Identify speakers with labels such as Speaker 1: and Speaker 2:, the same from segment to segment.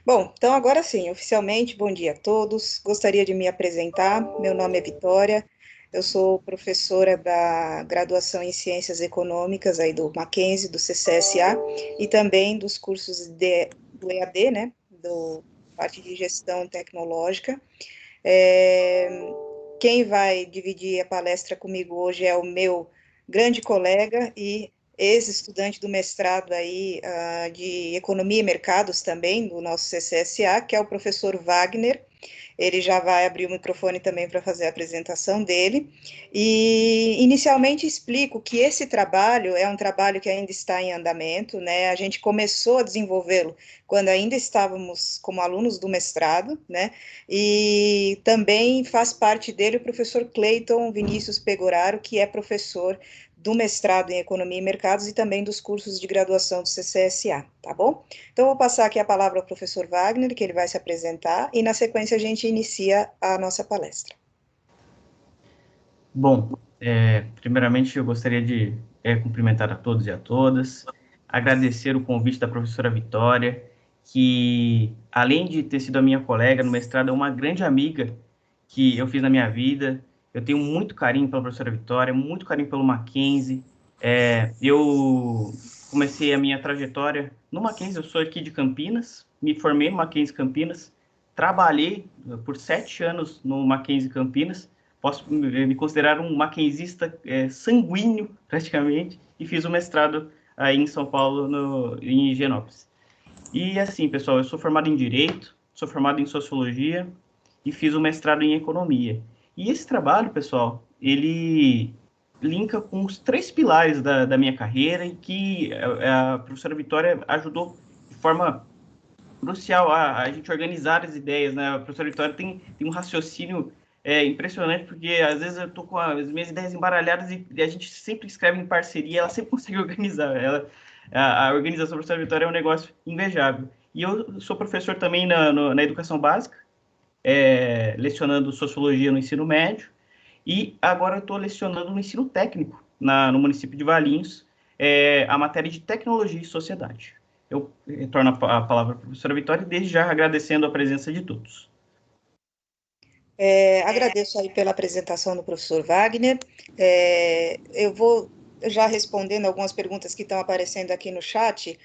Speaker 1: Bom, então agora sim, oficialmente, bom dia a todos. Gostaria de me apresentar. Meu nome é Vitória, eu sou professora da graduação em Ciências Econômicas aí do Mackenzie, do CCSA, e também dos cursos do EAD, né, do parte de gestão tecnológica. É, Quem vai dividir a palestra comigo hoje é o meu grande colega e ex-estudante do mestrado aí, de Economia e Mercados também, do nosso CCSA, que é o professor Wagner. Ele já vai abrir o microfone também para fazer a apresentação dele. E, inicialmente, explico que esse trabalho é um trabalho que ainda está em andamento, né? A gente começou a desenvolvê-lo quando ainda estávamos como alunos do mestrado, né? E também faz parte dele o professor Cleiton Vinícius Pegoraro, que é professor do mestrado em Economia e Mercados e também dos cursos de graduação do CCSA, tá bom? Então, vou passar aqui a palavra ao professor Wagner, que ele vai se apresentar, e na sequência a gente inicia a nossa palestra.
Speaker 2: Bom, primeiramente eu gostaria de cumprimentar a todos e a todas, agradecer o convite da professora Vitória, que além de ter sido a minha colega no mestrado, é uma grande amiga que eu fiz na minha vida. Eu tenho muito carinho pela professora Vitória, muito carinho pelo Mackenzie. Eu comecei a minha trajetória no Mackenzie, eu sou aqui de Campinas, me formei no Mackenzie Campinas, trabalhei por 7 anos no Mackenzie Campinas. Posso me considerar um maquinzista sanguíneo, praticamente, e fiz o mestrado aí em São Paulo, em Higienópolis. E assim, pessoal, eu sou formado em Direito, sou formado em Sociologia e fiz o mestrado em Economia. E esse trabalho, pessoal, ele linka com os três pilares da minha carreira e que a professora Vitória ajudou de forma crucial a gente organizar as ideias, né? A professora Vitória tem um raciocínio impressionante, porque às vezes eu tô com as minhas ideias embaralhadas e a gente sempre escreve em parceria, ela sempre consegue organizar. A organização da professora Vitória é um negócio invejável. E eu sou professor também na educação básica, lecionando sociologia no ensino médio, e agora eu estou lecionando no ensino técnico, no município de Valinhos, a matéria de tecnologia e sociedade. Eu retorno a palavra para a professora Vitória, desde já agradecendo a presença de todos.
Speaker 1: Agradeço aí pela apresentação do professor Wagner. Eu vou já respondendo algumas perguntas que estão aparecendo aqui no chat.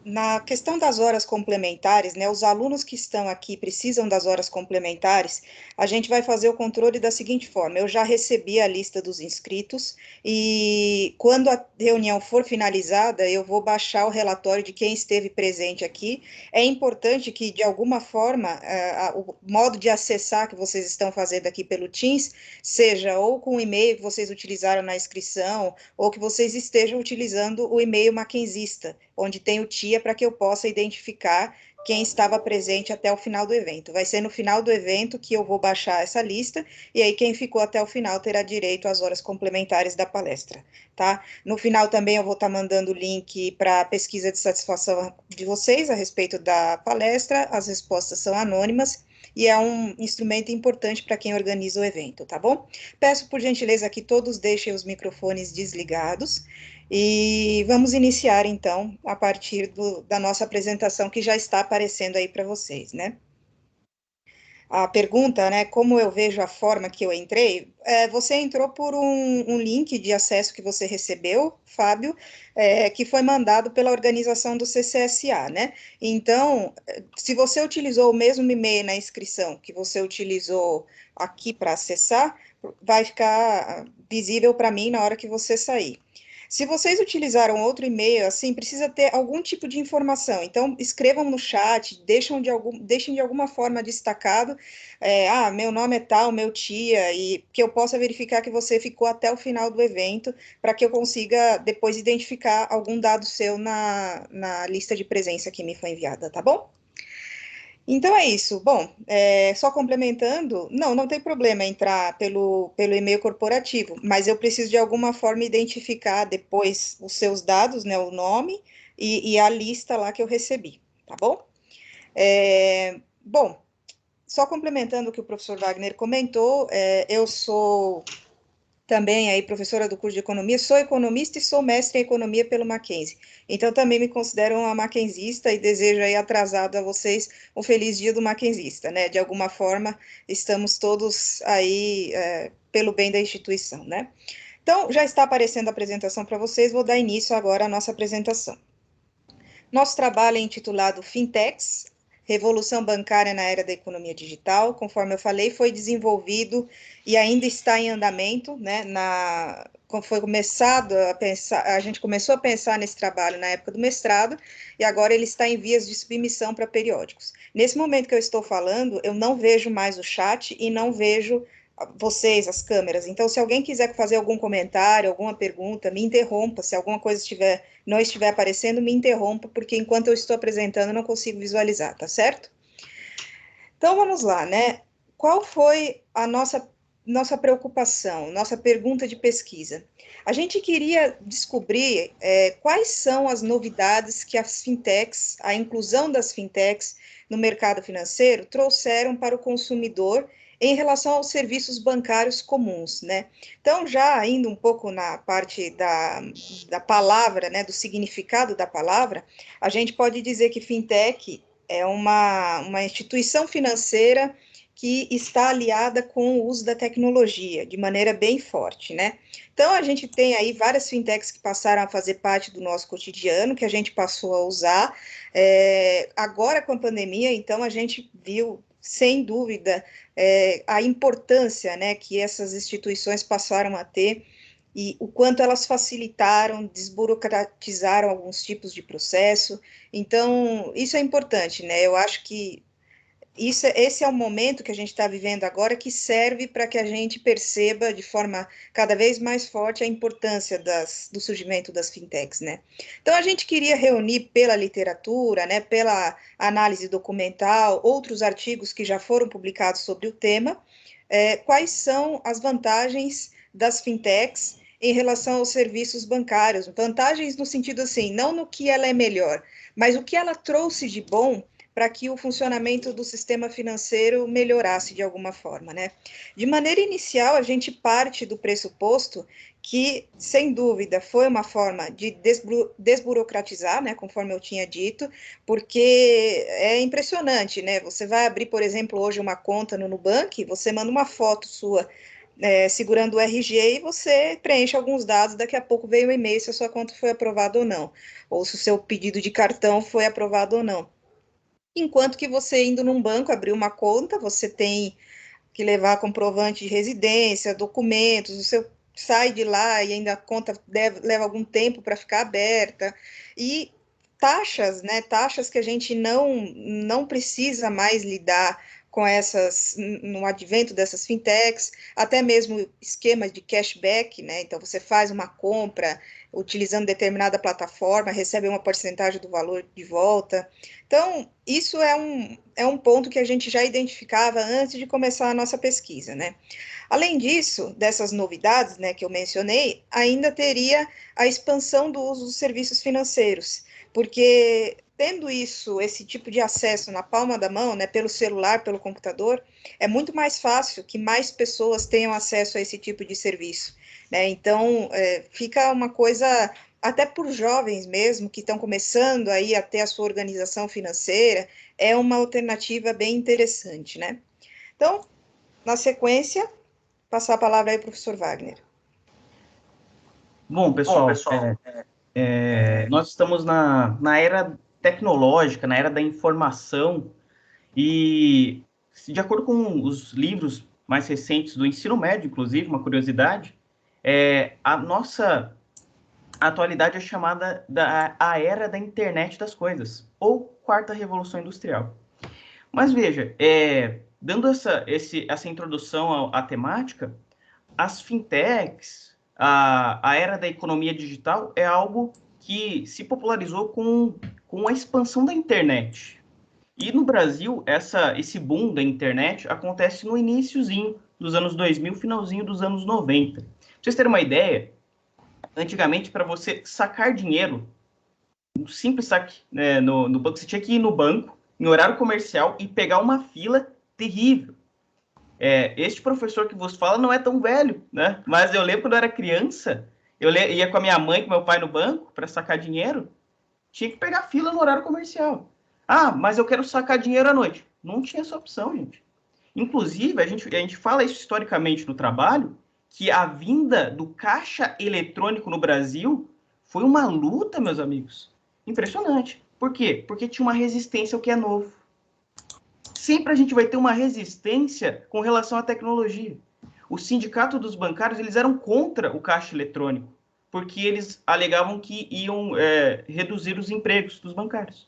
Speaker 1: Na questão das horas complementares, né, os alunos que estão aqui precisam das horas complementares, a gente vai fazer o controle da seguinte forma: eu já recebi a lista dos inscritos e quando a reunião for finalizada, eu vou baixar o relatório de quem esteve presente aqui. É importante que, de alguma forma, o modo de acessar que vocês estão fazendo aqui pelo Teams seja ou com o e-mail que vocês utilizaram na inscrição, ou que vocês estejam utilizando o e-mail maquenzista, onde tem o TIA, para que eu possa identificar quem estava presente até o final do evento. Vai ser no final do evento que eu vou baixar essa lista, e aí quem ficou até o final terá direito às horas complementares da palestra, tá? No final também eu vou estar mandando o link para a pesquisa de satisfação de vocês a respeito da palestra. As respostas são anônimas e é um instrumento importante para quem organiza o evento, tá bom? Peço por gentileza que todos deixem os microfones desligados e vamos iniciar então a partir da nossa apresentação que já está aparecendo aí para vocês, né? A pergunta, né, como eu vejo a forma que eu entrei, você entrou por um link de acesso que você recebeu, Fábio, que foi mandado pela organização do CCSA, né? Então, se você utilizou o mesmo e-mail na inscrição que você utilizou aqui para acessar, vai ficar visível para mim na hora que você sair. Se vocês utilizaram outro e-mail, assim, precisa ter algum tipo de informação. Então, escrevam no chat, deixem de alguma forma destacado, meu nome é tal, meu tia, e que eu possa verificar que você ficou até o final do evento, para que eu consiga depois identificar algum dado seu na lista de presença que me foi enviada, tá bom? Então é isso. Bom, só complementando, não tem problema entrar pelo e-mail corporativo, mas eu preciso de alguma forma identificar depois os seus dados, né, o nome e a lista lá que eu recebi, tá bom? Bom, só complementando o que o professor Wagner comentou, eu sou também aí professora do curso de economia, sou economista e sou mestre em economia pelo Mackenzie. Então também me considero uma mackenzista e desejo aí atrasado a vocês um feliz dia do mackenzista, né? De alguma forma estamos todos aí pelo bem da instituição, né? Então já está aparecendo a apresentação para vocês, vou dar início agora à nossa apresentação. Nosso trabalho é intitulado Fintechs, Revolução Bancária na Era da Economia Digital. Conforme eu falei, foi desenvolvido e ainda está em andamento, né? Foi começado a pensar, a gente começou a pensar nesse trabalho na época do mestrado e agora ele está em vias de submissão para periódicos. Nesse momento que eu estou falando, eu não vejo mais o chat e não vejo vocês, as câmeras. Então, se alguém quiser fazer algum comentário, alguma pergunta, me interrompa. Se alguma coisa não estiver aparecendo, me interrompa, porque enquanto eu estou apresentando, eu não consigo visualizar, tá certo? Então, vamos lá, né? Qual foi a nossa preocupação, nossa pergunta de pesquisa? A gente queria descobrir quais são as novidades que as fintechs, a inclusão das fintechs no mercado financeiro trouxeram para o consumidor em relação aos serviços bancários comuns, né? Então, já indo um pouco na parte da palavra, né, do significado da palavra, a gente pode dizer que fintech é uma instituição financeira que está aliada com o uso da tecnologia, de maneira bem forte, né? Então, a gente tem aí várias fintechs que passaram a fazer parte do nosso cotidiano, que a gente passou a usar. Agora, com a pandemia, então, a gente viu, sem dúvida, a importância, né, que essas instituições passaram a ter e o quanto elas facilitaram, desburocratizaram alguns tipos de processo. Então, isso é importante, né? Eu acho que esse é o momento que a gente está vivendo agora que serve para que a gente perceba de forma cada vez mais forte a importância do surgimento das fintechs, né? Então, a gente queria reunir pela literatura, né, pela análise documental, outros artigos que já foram publicados sobre o tema, quais são as vantagens das fintechs em relação aos serviços bancários. Vantagens no sentido assim, não no que ela é melhor, mas o que ela trouxe de bom para que o funcionamento do sistema financeiro melhorasse de alguma forma, né? De maneira inicial, a gente parte do pressuposto que, sem dúvida, foi uma forma de desburocratizar, né, conforme eu tinha dito, porque é impressionante, né? Você vai abrir, por exemplo, hoje uma conta no Nubank, você manda uma foto sua segurando o RG e você preenche alguns dados, daqui a pouco veio o e-mail se a sua conta foi aprovada ou não, ou se o seu pedido de cartão foi aprovado ou não. Enquanto que você indo num banco, abrir uma conta, você tem que levar comprovante de residência, documentos, você sai de lá e ainda a conta leva algum tempo para ficar aberta, e taxas, né, taxas que a gente não precisa mais lidar com essas, no advento dessas fintechs, até mesmo esquemas de cashback, né, então você faz uma compra utilizando determinada plataforma, recebe uma porcentagem do valor de volta. Então, isso é um ponto que a gente já identificava antes de começar a nossa pesquisa, né? Além disso, dessas novidades, né, que eu mencionei, ainda teria a expansão do uso dos serviços financeiros, porque tendo esse tipo de acesso na palma da mão, né, pelo celular, pelo computador, é muito mais fácil que mais pessoas tenham acesso a esse tipo de serviço, né? Então, fica uma coisa até por jovens mesmo, que estão começando aí a ter a sua organização financeira, é uma alternativa bem interessante, né? Então, na sequência, passar a palavra aí para o professor Wagner.
Speaker 2: Bom, pessoal, nós estamos na era tecnológica, na era da informação, e de acordo com os livros mais recentes do ensino médio, inclusive, uma curiosidade, a nossa atualidade é chamada a era da internet das coisas, ou quarta revolução industrial. Mas veja, dando essa introdução à temática, as fintechs, a era da economia digital é algo que se popularizou com a expansão da internet. E no Brasil, esse boom da internet acontece no iniciozinho dos anos 2000, finalzinho dos anos 90. Pra vocês terem uma ideia, antigamente, para você sacar dinheiro, um simples saque, né, no banco, você tinha que ir no banco, em horário comercial, e pegar uma fila terrível. Este professor que vos fala não é tão velho, né? Mas eu lembro quando eu era criança, ia com a minha mãe e com meu pai no banco para sacar dinheiro, tinha que pegar fila no horário comercial. Ah, mas eu quero sacar dinheiro à noite. Não tinha essa opção, gente. Inclusive, a gente fala isso historicamente no trabalho, que a vinda do caixa eletrônico no Brasil foi uma luta, meus amigos. Impressionante. Por quê? Porque tinha uma resistência ao que é novo. Sempre a gente vai ter uma resistência com relação à tecnologia. O sindicato dos bancários, eles eram contra o caixa eletrônico, porque eles alegavam que iam reduzir os empregos dos bancários.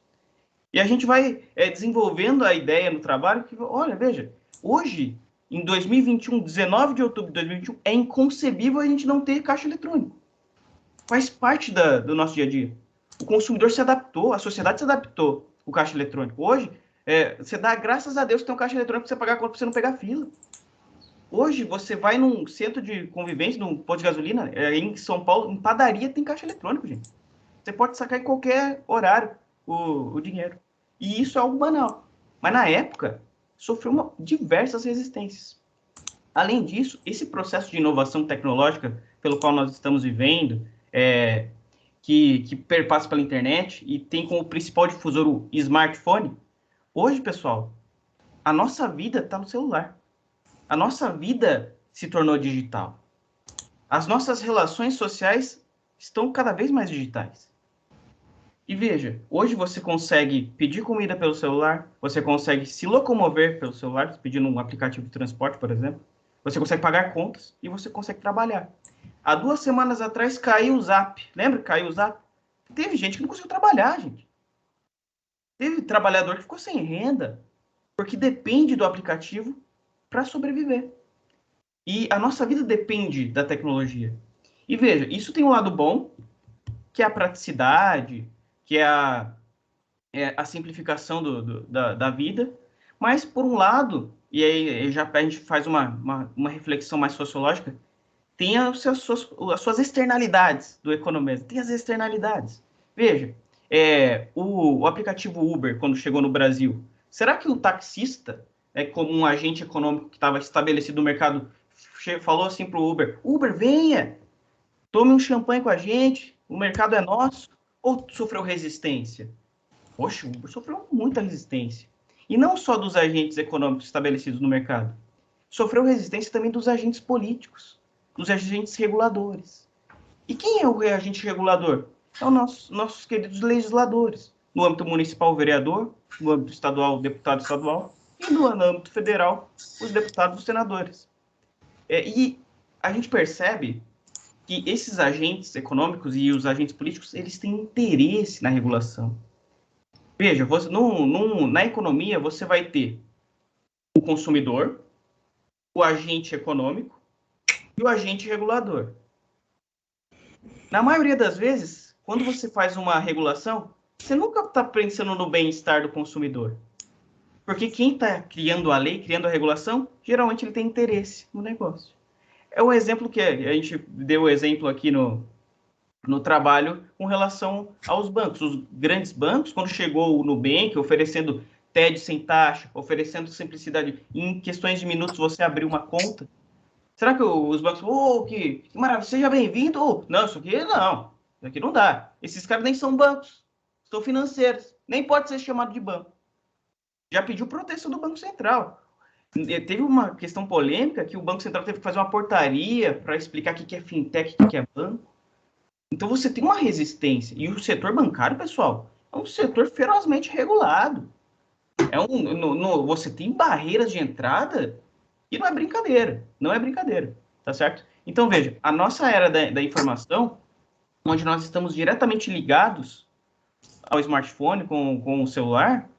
Speaker 2: E a gente vai desenvolvendo a ideia no trabalho que, olha, veja, hoje, em 2021, 19 de outubro de 2021, é inconcebível a gente não ter caixa eletrônico. Faz parte do nosso dia a dia. O consumidor se adaptou, a sociedade se adaptou ao caixa eletrônico. Hoje, você dá graças a Deus que tem um caixa eletrônico para você pagar a conta para você não pegar fila. Hoje, você vai num centro de convivência, num posto de gasolina, em São Paulo, em padaria tem caixa eletrônico, gente. Você pode sacar em qualquer horário o dinheiro. E isso é algo banal. Mas, na época, sofreu diversas resistências. Além disso, esse processo de inovação tecnológica pelo qual nós estamos vivendo, que perpassa pela internet e tem como principal difusor o smartphone, hoje, pessoal, a nossa vida está no celular. A nossa vida se tornou digital. As nossas relações sociais estão cada vez mais digitais. E veja, hoje você consegue pedir comida pelo celular, você consegue se locomover pelo celular, pedindo um aplicativo de transporte, por exemplo, você consegue pagar contas e você consegue trabalhar. Há 2 semanas atrás caiu o Zap. Lembra? Caiu o Zap. Teve gente que não conseguiu trabalhar, gente. Teve trabalhador que ficou sem renda, porque depende do aplicativo para sobreviver. E a nossa vida depende da tecnologia. E veja, isso tem um lado bom, que é a praticidade, que é a simplificação da vida, mas, por um lado, e aí já a gente faz uma reflexão mais sociológica, tem as suas externalidades do economista, tem as externalidades. Veja, o aplicativo Uber, quando chegou no Brasil, será que o taxista, como um agente econômico que estava estabelecido no mercado, falou assim para o Uber, Uber, venha, tome um champanhe com a gente, o mercado é nosso, ou sofreu resistência? Poxa, o Uber sofreu muita resistência. E não só dos agentes econômicos estabelecidos no mercado. Sofreu resistência também dos agentes políticos, dos agentes reguladores. E quem é o agente regulador? É os nossos queridos legisladores. No âmbito municipal, o vereador, no âmbito estadual, o deputado estadual, e no âmbito federal, os deputados e os senadores. E a gente percebe que esses agentes econômicos e os agentes políticos, eles têm interesse na regulação. Veja, na economia você vai ter o consumidor, o agente econômico e o agente regulador. Na maioria das vezes, quando você faz uma regulação, você nunca está pensando no bem-estar do consumidor. Porque quem está criando a lei, criando a regulação, geralmente ele tem interesse no negócio. É um exemplo que a gente deu o exemplo aqui no trabalho com relação aos bancos. Os grandes bancos, quando chegou o Nubank oferecendo TED sem taxa, oferecendo simplicidade, em questões de minutos você abrir uma conta, será que os bancos, que maravilha, seja bem-vindo? Não, isso aqui não dá. Esses caras nem são bancos, são financeiros, nem pode ser chamado de banco. Já pediu proteção do Banco Central. Teve uma questão polêmica que o Banco Central teve que fazer uma portaria para explicar o que é fintech e o que é banco. Então você tem uma resistência. E o setor bancário, pessoal, é um setor ferozmente regulado. Você tem barreiras de entrada e não é brincadeira. Não é brincadeira, tá certo? Então, veja, a nossa era da informação, onde nós estamos diretamente ligados ao smartphone com o celular,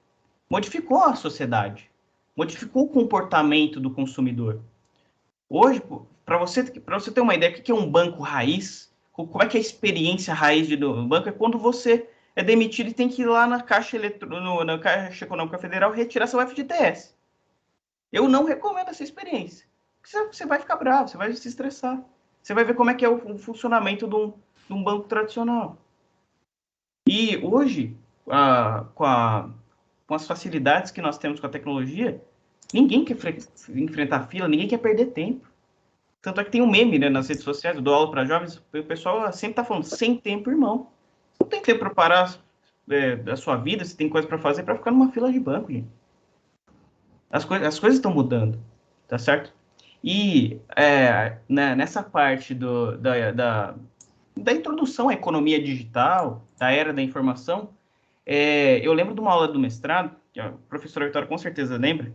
Speaker 2: modificou a sociedade, modificou o comportamento do consumidor. Hoje, para você ter uma ideia, o que é um banco raiz, como é que é a experiência raiz do banco, é quando você é demitido e tem que ir lá na Caixa Econômica Federal retirar seu FGTS. Eu não recomendo essa experiência. Você vai ficar bravo, você vai se estressar. Você vai ver como é que é o funcionamento de um banco tradicional. E hoje, com as facilidades que nós temos com a tecnologia, Ninguém quer enfrentar fila, ninguém quer perder tempo. Tanto é que tem um meme, né, nas redes sociais, eu dou aula para jovens, o pessoal sempre tá falando, sem tempo, irmão. Não tem tempo para parar da sua vida, se tem coisa para fazer, para ficar numa fila de banco, gente. As coisas estão mudando, tá certo? E né, nessa parte da introdução à economia digital, da era da informação, eu lembro de uma aula do mestrado, que a professora Vitória com certeza lembra,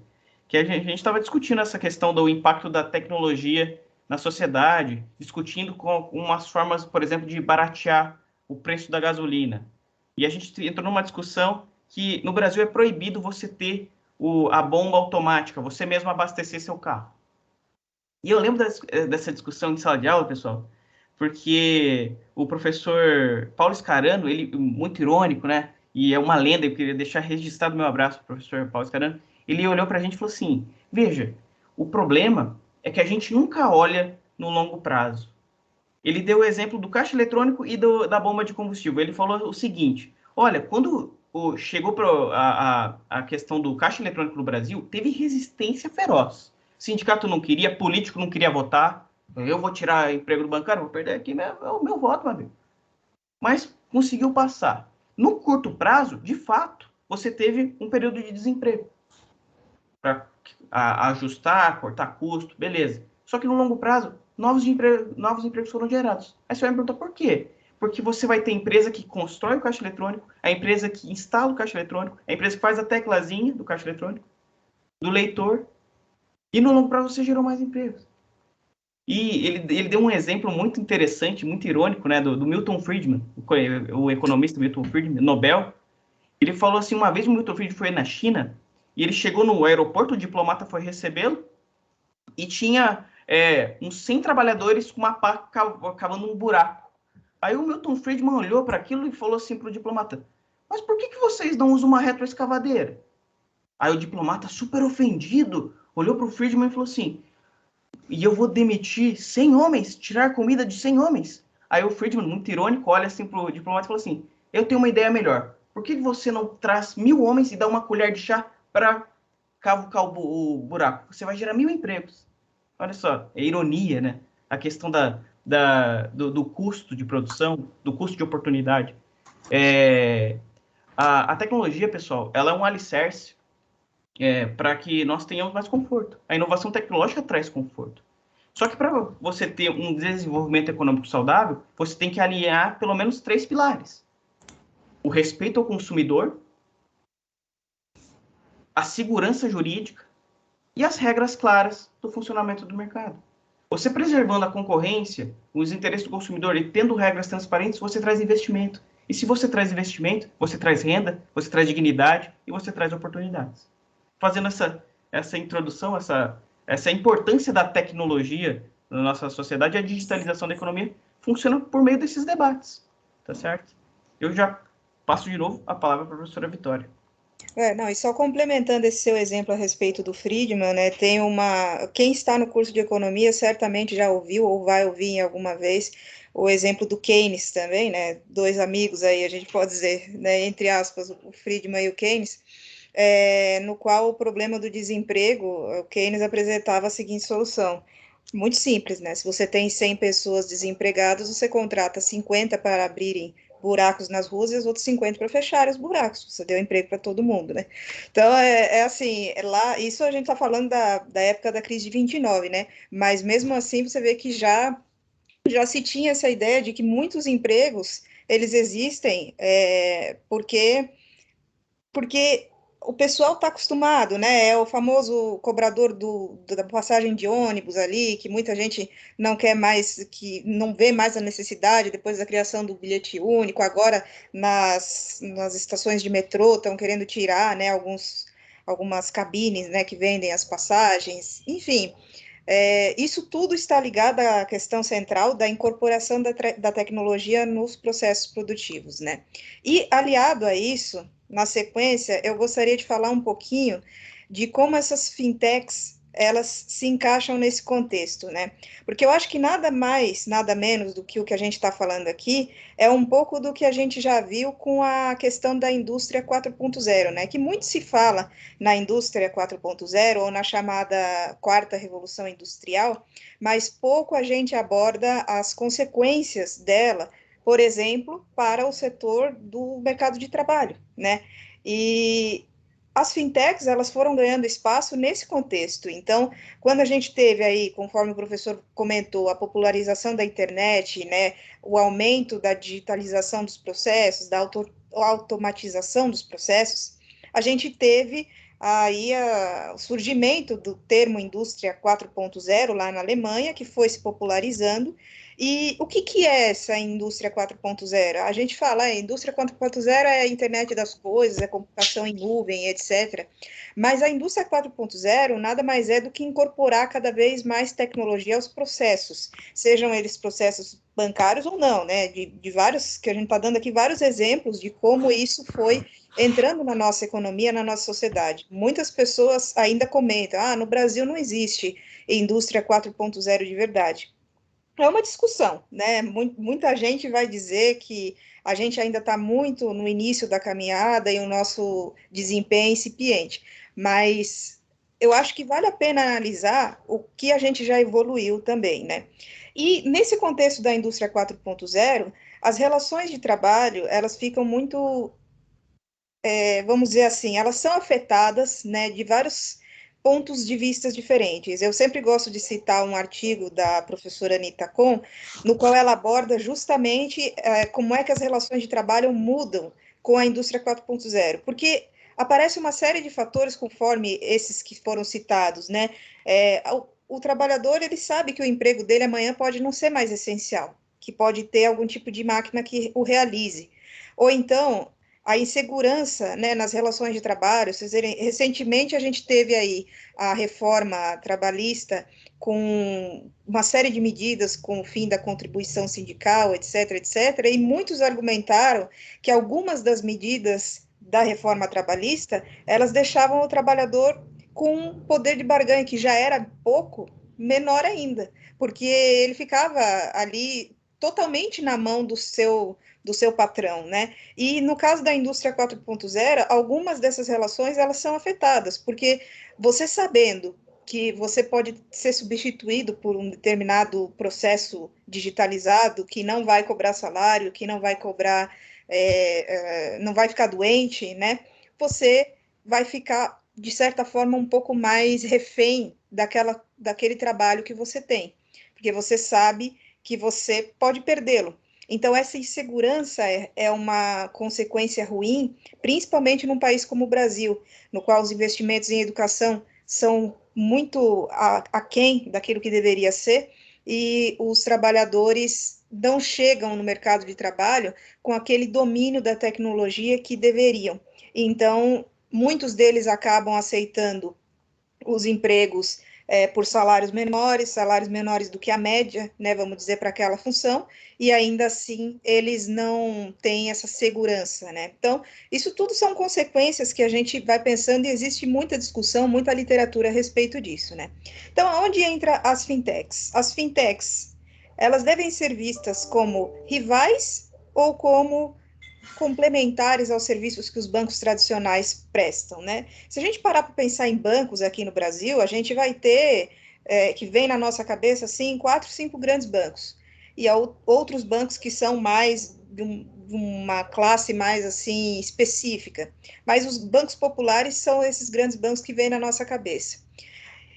Speaker 2: que a gente estava discutindo essa questão do impacto da tecnologia na sociedade, discutindo com umas formas, por exemplo, de baratear o preço da gasolina. E a gente entrou numa discussão que no Brasil é proibido você ter a bomba automática, você mesmo abastecer seu carro. E eu lembro dessa discussão em sala de aula, pessoal, porque o professor Paulo Scarano, ele muito irônico, né? E é uma lenda, eu queria deixar registrado meu abraço para o professor Paulo Scarano. Ele olhou para a gente e falou assim: veja, o problema é que a gente nunca olha no longo prazo. Ele deu o exemplo do caixa eletrônico e da bomba de combustível. Ele falou o seguinte: olha, quando chegou para a questão do caixa eletrônico no Brasil, teve resistência feroz. O sindicato não queria, político não queria votar. Eu vou tirar emprego do bancário, vou perder aqui meu voto, meu amigo. Mas conseguiu passar. No curto prazo, de fato, você teve um período de desemprego para ajustar, cortar custo, beleza. Só que no longo prazo, novos empregos foram gerados. Aí você vai me perguntar por quê? Porque você vai ter empresa que constrói o caixa eletrônico, a empresa que instala o caixa eletrônico, a empresa que faz a teclazinha do caixa eletrônico, do leitor, e no longo prazo você gerou mais empregos. E ele deu um exemplo muito interessante, muito irônico, né, do Milton Friedman, o economista Milton Friedman, Nobel. Ele falou assim, uma vez o Milton Friedman foi na China, e ele chegou no aeroporto, o diplomata foi recebê-lo, e tinha uns 100 trabalhadores com uma pá cavando um buraco. Aí o Milton Friedman olhou para aquilo e falou assim para o diplomata: mas por que vocês não usam uma retroescavadeira? Aí o diplomata, super ofendido, olhou para o Friedman e falou assim: e eu vou demitir 100 homens, tirar comida de 100 homens? Aí o Friedman, muito irônico, olha assim para o diplomata e falou assim: eu tenho uma ideia melhor. Por que você não traz 1.000 homens e dá uma colher de chá para cavucar o buraco? Você vai gerar 1.000 empregos. Olha só, é ironia, né? A questão do custo de produção, do custo de oportunidade. A tecnologia, pessoal, ela é um alicerce para que nós tenhamos mais conforto. A inovação tecnológica traz conforto. Só que para você ter um desenvolvimento econômico saudável, você tem que alinhar pelo menos 3 pilares: o respeito ao consumidor, a segurança jurídica e as regras claras do funcionamento do mercado. Você preservando a concorrência, os interesses do consumidor e tendo regras transparentes, você traz investimento. E se você traz investimento, você traz renda, você traz dignidade e você traz oportunidades. Fazendo essa introdução, essa importância da tecnologia na nossa sociedade, a digitalização da economia funciona por meio desses debates, tá certo? Eu já passo de novo a palavra para a professora Vitória.
Speaker 1: Não, e só complementando esse seu exemplo a respeito do Friedman, né, tem quem está no curso de economia certamente já ouviu ou vai ouvir em alguma vez o exemplo do Keynes também, né, dois amigos aí, a gente pode dizer, né, entre aspas, o Friedman e o Keynes, no qual o problema do desemprego, o Keynes apresentava a seguinte solução: muito simples, né? Se você tem 100 pessoas desempregadas, você contrata 50 para abrirem buracos nas ruas e os outros 50 para fecharem os buracos. Você deu emprego para todo mundo, né? Então, assim, lá, isso a gente está falando da época da crise de 29, né? Mas mesmo assim, você vê que já se tinha essa ideia de que muitos empregos, eles existem porque o pessoal está acostumado, né? É o famoso cobrador da passagem de ônibus ali, que muita gente não quer mais, que não vê mais a necessidade depois da criação do bilhete único. Agora, nas estações de metrô, estão querendo tirar, né, algumas cabines, né, que vendem as passagens. Enfim, isso tudo está ligado à questão central da incorporação da tecnologia nos processos produtivos, né? E, aliado a isso, na sequência, eu gostaria de falar um pouquinho de como essas fintechs elas se encaixam nesse contexto, né? Porque eu acho que nada mais, nada menos do que o que a gente está falando aqui é um pouco do que a gente já viu com a questão da indústria 4.0, né? Que muito se fala na indústria 4.0 ou na chamada quarta revolução industrial, mas pouco a gente aborda as consequências dela, por exemplo, para o setor do mercado de trabalho, né? E as fintechs, elas foram ganhando espaço nesse contexto. Então, quando a gente teve aí, conforme o professor comentou, a popularização da internet, né, o aumento da digitalização dos processos, da automatização dos processos, a gente teve aí o surgimento do termo indústria 4.0 lá na Alemanha, que foi se popularizando. E o que é essa indústria 4.0? A gente fala, a indústria 4.0 é a internet das coisas, é computação em nuvem, etc. Mas a indústria 4.0 nada mais é do que incorporar cada vez mais tecnologia aos processos, sejam eles processos bancários ou não, né? De vários, que a gente está dando aqui vários exemplos de como isso foi entrando na nossa economia, na nossa sociedade. Muitas pessoas ainda comentam, no Brasil não existe indústria 4.0 de verdade. É uma discussão, né? Muita gente vai dizer que a gente ainda está muito no início da caminhada e o nosso desempenho é incipiente, mas eu acho que vale a pena analisar o que a gente já evoluiu também, né? E nesse contexto da indústria 4.0, as relações de trabalho, elas ficam muito, vamos dizer assim, elas são afetadas, né, de vários pontos de vista diferentes. Eu sempre gosto de citar um artigo da professora Anita Kohn, no qual ela aborda justamente como é que as relações de trabalho mudam com a indústria 4.0, porque aparece uma série de fatores conforme esses que foram citados, né? O trabalhador, ele sabe que o emprego dele amanhã pode não ser mais essencial, que pode ter algum tipo de máquina que o realize. Ou então, a insegurança, né, nas relações de trabalho. Recentemente a gente teve aí a reforma trabalhista com uma série de medidas com o fim da contribuição sindical, etc., etc., e muitos argumentaram que algumas das medidas da reforma trabalhista, elas deixavam o trabalhador com um poder de barganha que já era pouco, menor ainda, porque ele ficava ali totalmente na mão do seu patrão, né? E no caso da indústria 4.0, algumas dessas relações elas são afetadas, porque você sabendo que você pode ser substituído por um determinado processo digitalizado que não vai cobrar salário, que não vai cobrar, não vai ficar doente, né? Você vai ficar, de certa forma, um pouco mais refém daquele trabalho que você tem, porque você sabe que você pode perdê-lo. Então, essa insegurança é uma consequência ruim, principalmente num país como o Brasil, no qual os investimentos em educação são muito aquém daquilo que deveria ser, e os trabalhadores não chegam no mercado de trabalho com aquele domínio da tecnologia que deveriam. Então, muitos deles acabam aceitando os empregos por salários menores do que a média, né, vamos dizer, para aquela função, e ainda assim eles não têm essa segurança, né? Então, isso tudo são consequências que a gente vai pensando e existe muita discussão, muita literatura a respeito disso, né? Então, onde entra as fintechs? As fintechs, elas devem ser vistas como rivais ou como complementares aos serviços que os bancos tradicionais prestam, né? Se a gente parar para pensar em bancos aqui no Brasil, a gente vai ter, que vem na nossa cabeça, assim, 4, 5 grandes bancos. E há outros bancos que são mais de uma classe mais, assim, específica. Mas os bancos populares são esses grandes bancos que vêm na nossa cabeça.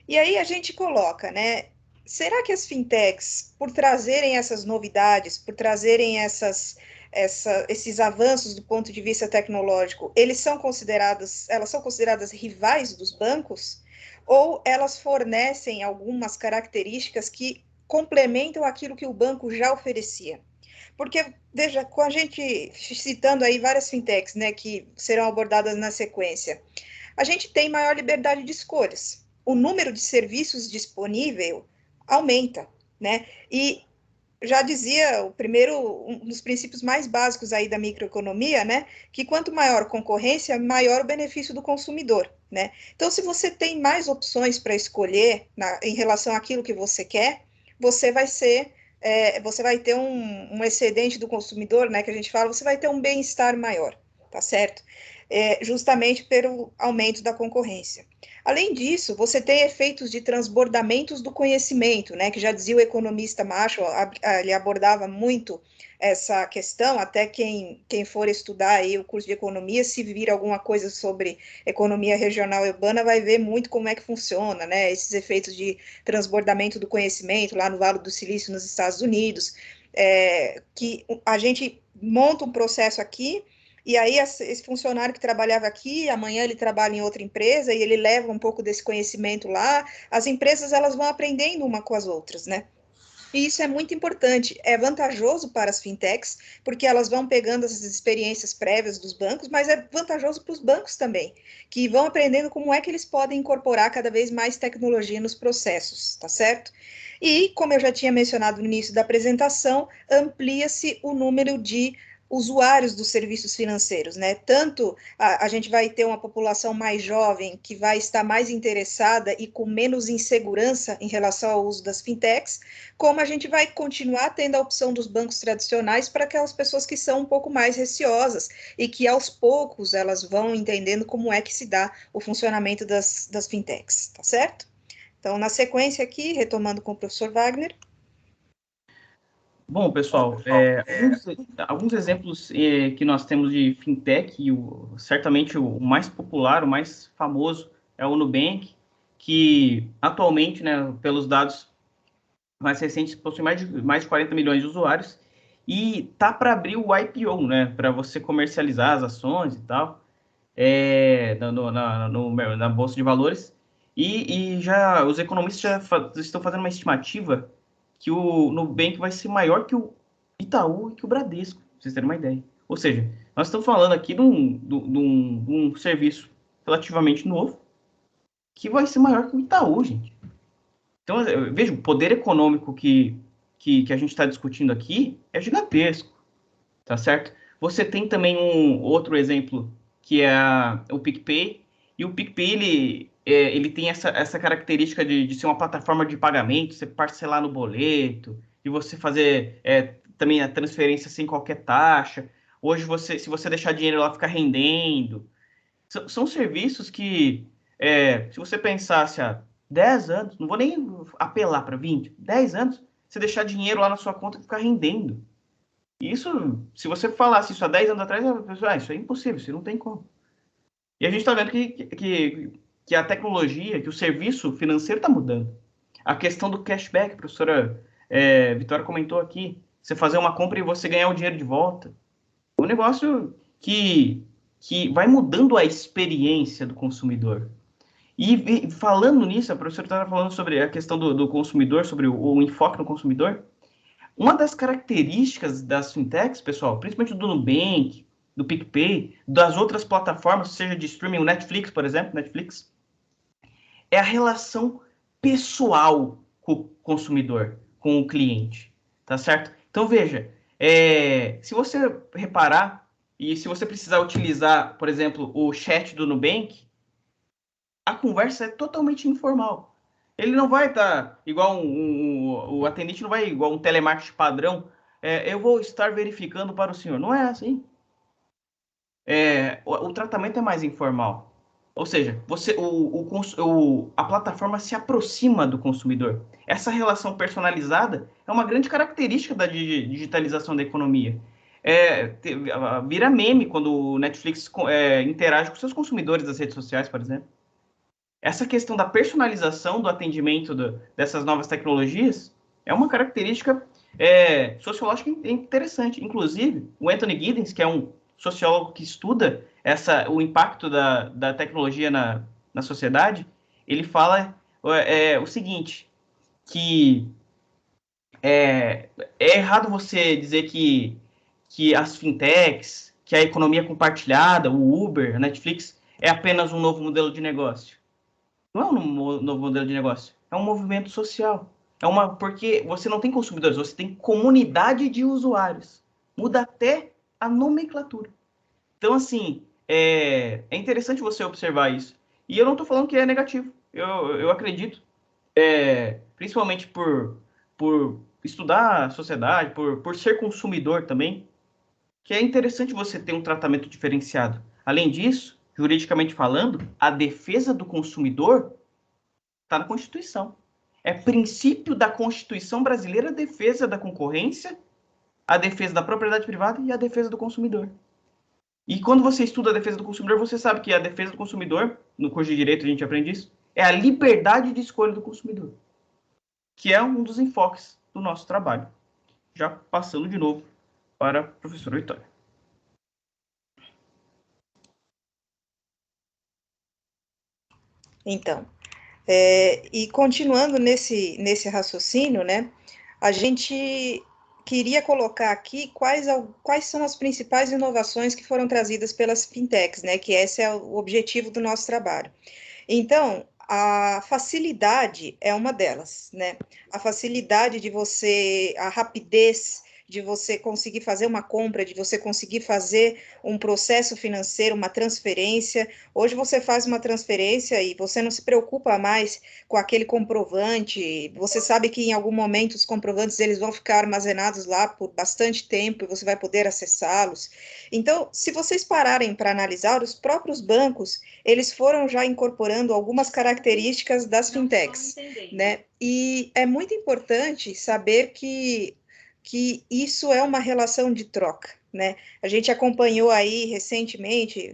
Speaker 1: E aí a gente coloca, né? Será que as fintechs, por trazerem essas novidades, por trazerem esses avanços do ponto de vista tecnológico, elas são consideradas rivais dos bancos? Ou elas fornecem algumas características que complementam aquilo que o banco já oferecia? Porque, veja, com a gente citando aí várias fintechs, né, que serão abordadas na sequência, a gente tem maior liberdade de escolhas. O número de serviços disponível aumenta, né? E já dizia um dos princípios mais básicos aí da microeconomia, né? Que quanto maior concorrência, maior o benefício do consumidor. né? Então, se você tem mais opções para escolher em relação àquilo que você quer, você vai ser, você vai ter um excedente do consumidor, né? Que a gente fala, você vai ter um bem-estar maior, tá certo? Justamente pelo aumento da concorrência. Além disso, você tem efeitos de transbordamentos do conhecimento, né? Que já dizia o economista Marshall, ele abordava muito essa questão, até quem for estudar aí o curso de economia, se vir alguma coisa sobre economia regional e urbana, vai ver muito como é que funciona, né? Esses efeitos de transbordamento do conhecimento lá no Vale do Silício, nos Estados Unidos, que a gente monta um processo aqui, e aí esse funcionário que trabalhava aqui, amanhã ele trabalha em outra empresa e ele leva um pouco desse conhecimento lá. As empresas elas vão aprendendo uma com as outras, né? E isso é muito importante, é vantajoso para as fintechs, porque elas vão pegando essas experiências prévias dos bancos, mas é vantajoso para os bancos também, que vão aprendendo como é que eles podem incorporar cada vez mais tecnologia nos processos, tá certo? E, como eu já tinha mencionado no início da apresentação, amplia-se o número de usuários dos serviços financeiros, né? Tanto a gente vai ter uma população mais jovem que vai estar mais interessada e com menos insegurança em relação ao uso das fintechs, como a gente vai continuar tendo a opção dos bancos tradicionais para aquelas pessoas que são um pouco mais receosas e que aos poucos elas vão entendendo como é que se dá o funcionamento das fintechs, tá certo? Então, na sequência aqui, retomando com o professor Wagner.
Speaker 2: Bom, pessoal, alguns exemplos que nós temos de fintech, e certamente o mais popular, o mais famoso é o Nubank, que atualmente, né, pelos dados mais recentes, possui mais de 40 milhões de usuários e tá para abrir o IPO, né, para você comercializar as ações e tal, na Bolsa de Valores. E já os economistas já estão fazendo uma estimativa que o Nubank vai ser maior que o Itaú e que o Bradesco, pra vocês terem uma ideia. Ou seja, nós estamos falando aqui de um serviço relativamente novo que vai ser maior que o Itaú, gente. Então, veja, o poder econômico que a gente está discutindo aqui é gigantesco, tá certo? Você tem também um outro exemplo, que é o PicPay, e o PicPay, ele tem essa característica de ser uma plataforma de pagamento, você parcelar no boleto, e você fazer também a transferência sem qualquer taxa. Hoje, se você deixar dinheiro lá, fica rendendo. São serviços que, se você pensasse há 10 anos, não vou nem apelar para 20, 10 anos, você deixar dinheiro lá na sua conta e ficar rendendo. Isso, se você falasse isso há 10 anos atrás, a pessoa, isso é impossível, isso não tem como. E a gente está vendo que a tecnologia, que o serviço financeiro está mudando. A questão do cashback, a professora Vitória comentou aqui, você fazer uma compra e você ganhar o dinheiro de volta. É um negócio que vai mudando a experiência do consumidor. E falando nisso, a professora estava falando sobre a questão do consumidor, sobre o enfoque no consumidor. Uma das características das fintechs, pessoal, principalmente do Nubank, do PicPay, das outras plataformas, seja de streaming, o Netflix, por exemplo, Netflix, é a relação pessoal com o consumidor, com o cliente, tá certo? Então, veja, se você reparar, e se você precisar utilizar, por exemplo, o chat do Nubank, a conversa é totalmente informal. Ele não vai estar igual o atendente não vai igual um telemarketing padrão. Eu vou estar verificando para o senhor. Não é assim. O tratamento é mais informal. Ou seja, a plataforma se aproxima do consumidor. Essa relação personalizada é uma grande característica da digitalização da economia. Vira meme quando o Netflix interage com seus consumidores das redes sociais, por exemplo. Essa questão da personalização do atendimento dessas novas tecnologias é uma característica sociológica interessante. Inclusive, o Anthony Giddens, que é um sociólogo que estuda o impacto da tecnologia na sociedade, ele fala o seguinte, que é errado você dizer que as fintechs, que a economia compartilhada, o Uber, a Netflix, é apenas um novo modelo de negócio. Não é um novo modelo de negócio, é um movimento social. Porque você não tem consumidores, você tem comunidade de usuários. Muda até a nomenclatura. Então, assim, é interessante você observar isso. E eu não estou falando que é negativo. Eu acredito, principalmente por estudar a sociedade, por ser consumidor também, que é interessante você ter um tratamento diferenciado. Além disso, juridicamente falando, a defesa do consumidor está na Constituição. É princípio da Constituição brasileira a defesa da concorrência, a defesa da propriedade privada e a defesa do consumidor. E quando você estuda a defesa do consumidor, você sabe que a defesa do consumidor, no curso de Direito a gente aprende isso, é a liberdade de escolha do consumidor, que é um dos enfoques do nosso trabalho. Já passando de novo para a professora Vitória.
Speaker 1: Então, e continuando nesse raciocínio, né, a gente queria colocar aqui quais são as principais inovações que foram trazidas pelas fintechs, né, que esse é o objetivo do nosso trabalho. Então, a facilidade é uma delas, né? A facilidade de você, a rapidez de você conseguir fazer uma compra, de você conseguir fazer um processo financeiro, uma transferência. Hoje você faz uma transferência e você não se preocupa mais com aquele comprovante. Você sabe que em algum momento os comprovantes eles vão ficar armazenados lá por bastante tempo e você vai poder acessá-los. Então, se vocês pararem para analisar, os próprios bancos eles foram já incorporando algumas características das fintechs, né? E é muito importante saber que isso é uma relação de troca, né? A gente acompanhou aí recentemente,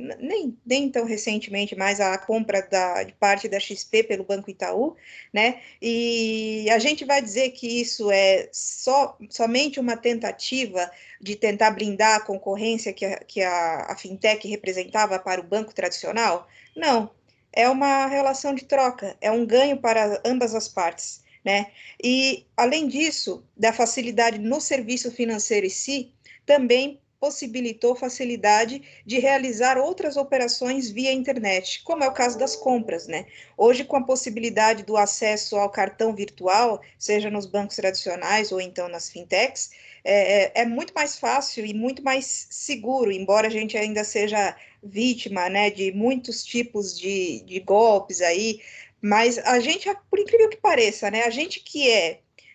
Speaker 1: nem tão recentemente, mas a compra de parte da XP pelo Banco Itaú, né? E a gente vai dizer que isso é somente uma tentativa de tentar blindar a concorrência que a fintech representava para o banco tradicional? Não, é uma relação de troca, é um ganho para ambas as partes, né? E, além disso, da facilidade no serviço financeiro em si, também possibilitou facilidade de realizar outras operações via internet, como é o caso das compras, né? Hoje, com a possibilidade do acesso ao cartão virtual, seja nos bancos tradicionais ou então nas fintechs, é muito mais fácil e muito mais seguro, embora a gente ainda seja vítima, né, de muitos tipos de golpes aí, mas a gente, por incrível que pareça, né, a gente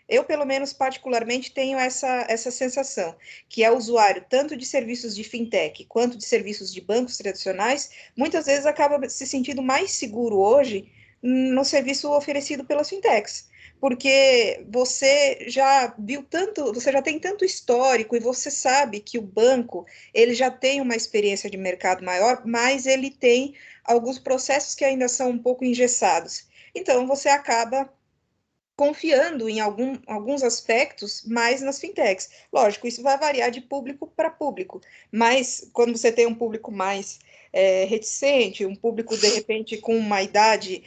Speaker 1: eu pelo menos particularmente tenho essa sensação, que é usuário tanto de serviços de fintech quanto de serviços de bancos tradicionais, muitas vezes acaba se sentindo mais seguro hoje no serviço oferecido pelas fintechs, porque você já viu tanto, você já tem tanto histórico e você sabe que o banco ele já tem uma experiência de mercado maior, mas ele tem alguns processos que ainda são um pouco engessados. Então, você acaba confiando em alguns aspectos mais nas fintechs. Lógico, isso vai variar de público para público, mas quando você tem um público mais reticente, um público, de repente, com uma idade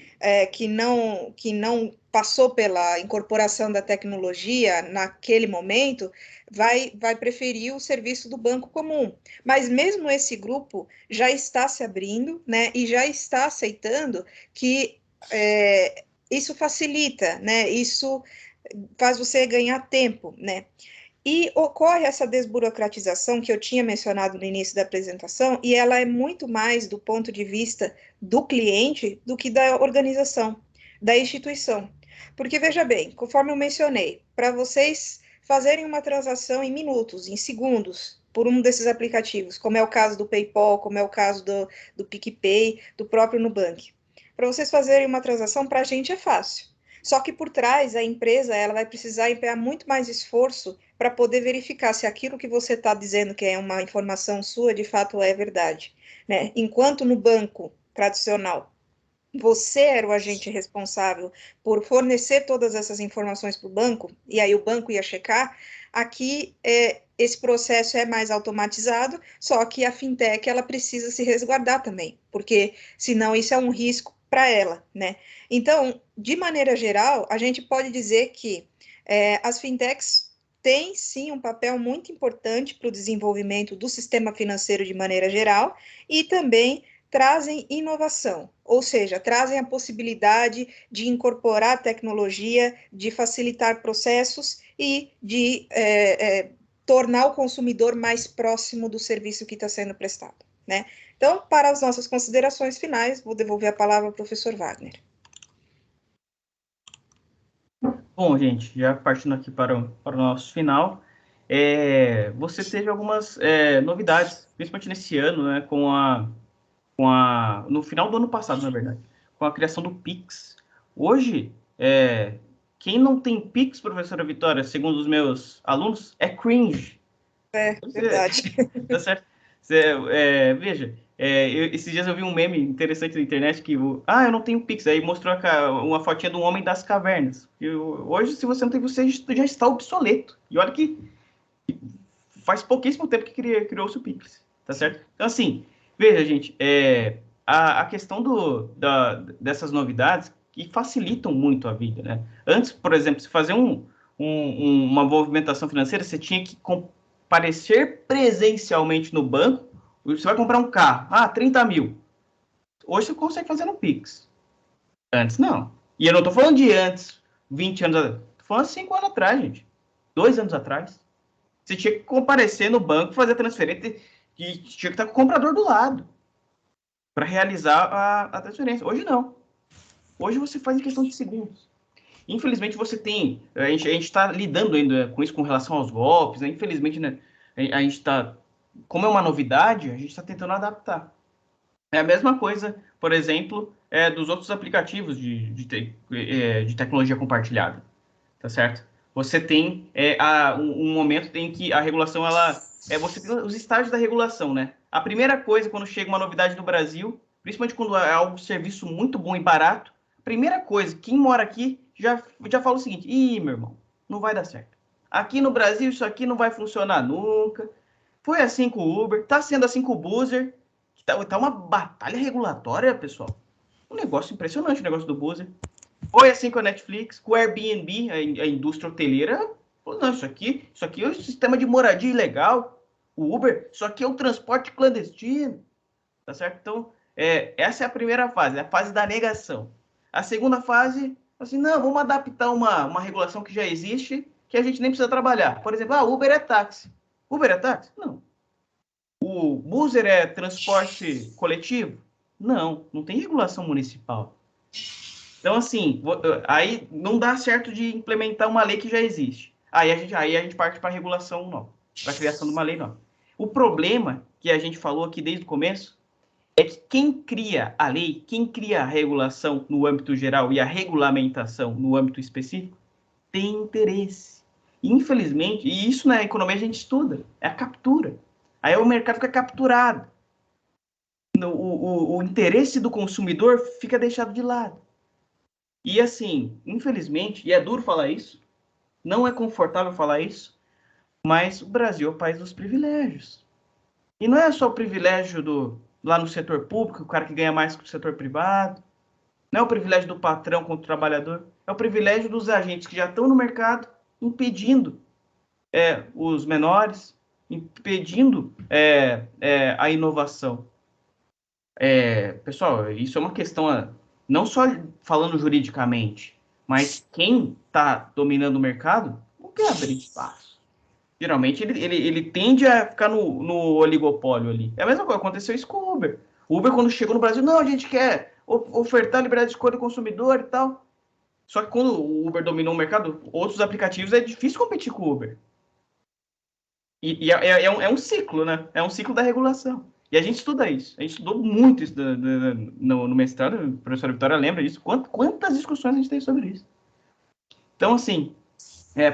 Speaker 1: que não passou pela incorporação da tecnologia naquele momento, vai preferir o serviço do banco comum. Mas mesmo esse grupo já está se abrindo, né, e já está aceitando que isso facilita, né? Isso faz você ganhar tempo, né? E ocorre essa desburocratização que eu tinha mencionado no início da apresentação, e ela é muito mais do ponto de vista do cliente do que da organização, da instituição. Porque, veja bem, conforme eu mencionei, para vocês fazerem uma transação em minutos, em segundos, por um desses aplicativos, como é o caso do PayPal, como é o caso do PicPay, do próprio Nubank. Para vocês fazerem uma transação, para a gente é fácil. Só que por trás, a empresa ela vai precisar empenhar muito mais esforço para poder verificar se aquilo que você está dizendo que é uma informação sua, de fato é verdade, né? Enquanto no banco tradicional, você era o agente responsável por fornecer todas essas informações para o banco, e aí o banco ia checar, aqui esse processo é mais automatizado, só que a fintech ela precisa se resguardar também, porque senão isso é um risco para ela, né? Então, de maneira geral, a gente pode dizer que as fintechs têm sim um papel muito importante para o desenvolvimento do sistema financeiro de maneira geral e também trazem inovação, ou seja, trazem a possibilidade de incorporar tecnologia, de facilitar processos e de tornar o consumidor mais próximo do serviço que está sendo prestado, né? Então, para as nossas considerações finais, vou devolver a palavra ao professor Wagner.
Speaker 2: Bom, gente, já partindo aqui para o nosso final, você teve algumas novidades, principalmente nesse ano, né, no final do ano passado, na verdade, com a criação do Pix. Hoje, quem não tem Pix, professora Vitória, segundo os meus alunos, é cringe.
Speaker 1: Verdade.
Speaker 2: Tá certo? Veja, esses dias eu vi um meme interessante na internet que eu não tenho Pix, aí mostrou uma fotinha de um homem das cavernas. Hoje, se você não tem, você já está obsoleto. E olha que faz pouquíssimo tempo que criou-se o Pix, tá certo? Então, assim, veja, gente, a questão dessas novidades que facilitam muito a vida, né? Antes, por exemplo, se fazer uma movimentação financeira, você tinha que comparecer presencialmente no banco. Você vai comprar um carro, 30 mil. Hoje você consegue fazer no Pix. Antes, não. E eu não tô falando de antes, 20 anos atrás. Tô falando 5 anos atrás, gente. 2 anos atrás. Você tinha que comparecer no banco, fazer a transferência e tinha que estar com o comprador do lado para realizar a transferência. Hoje não. Hoje você faz em questão de segundos. Infelizmente você tem, a gente está lidando ainda com isso com relação aos golpes, né? Infelizmente, né, a gente está, como é uma novidade, a gente está tentando adaptar. É a mesma coisa, por exemplo, dos outros aplicativos de tecnologia compartilhada, tá certo? Você tem um momento em que a regulação, você tem os estágios da regulação, né? A primeira coisa, quando chega uma novidade no Brasil, principalmente quando é algo serviço muito bom e barato, primeira coisa, quem mora aqui já fala o seguinte: ih, meu irmão, não vai dar certo. Aqui no Brasil isso aqui não vai funcionar nunca. Foi assim com o Uber, tá sendo assim com o Buzzer. Tá uma batalha regulatória, pessoal. Um negócio impressionante o negócio do Buzzer. Foi assim com a Netflix, com o Airbnb, a indústria hoteleira. Não, isso aqui é um sistema de moradia ilegal. O Uber, isso aqui é um transporte clandestino. Tá certo? Então, essa é a primeira fase, a fase da negação. A segunda fase, assim, não, vamos adaptar uma regulação que já existe, que a gente nem precisa trabalhar. Por exemplo, Uber é táxi. Uber é táxi? Não. O Buzzer é transporte coletivo? Não, não tem regulação municipal. Então, assim, aí não dá certo de implementar uma lei que já existe. Aí a gente parte para a regulação nova, para a criação de uma lei nova. O problema que a gente falou aqui desde o começo é que quem cria a lei, quem cria a regulação no âmbito geral e a regulamentação no âmbito específico, tem interesse. Infelizmente, e isso na economia a gente estuda, é a captura. Aí o mercado fica capturado. O interesse do consumidor fica deixado de lado. E assim, infelizmente, e é duro falar isso, não é confortável falar isso, mas o Brasil é o país dos privilégios. E não é só o privilégio lá no setor público, o cara que ganha mais que o setor privado, não é o privilégio do patrão contra o trabalhador, é o privilégio dos agentes que já estão no mercado impedindo os menores, impedindo a inovação. Pessoal, isso é uma questão, não só falando juridicamente, mas quem está dominando o mercado não quer abrir espaço. Geralmente ele tende a ficar no oligopólio ali. É a mesma coisa, aconteceu isso com o Uber. O Uber, quando chegou no Brasil, não, a gente quer ofertar liberdade de escolha do consumidor e tal. Só que quando o Uber dominou o mercado, outros aplicativos é difícil competir com o Uber. E é um ciclo, né? É um ciclo da regulação. E a gente estuda isso. A gente estudou muito isso no mestrado. A professora Vitória lembra disso. Quantas discussões a gente teve sobre isso? Então, assim,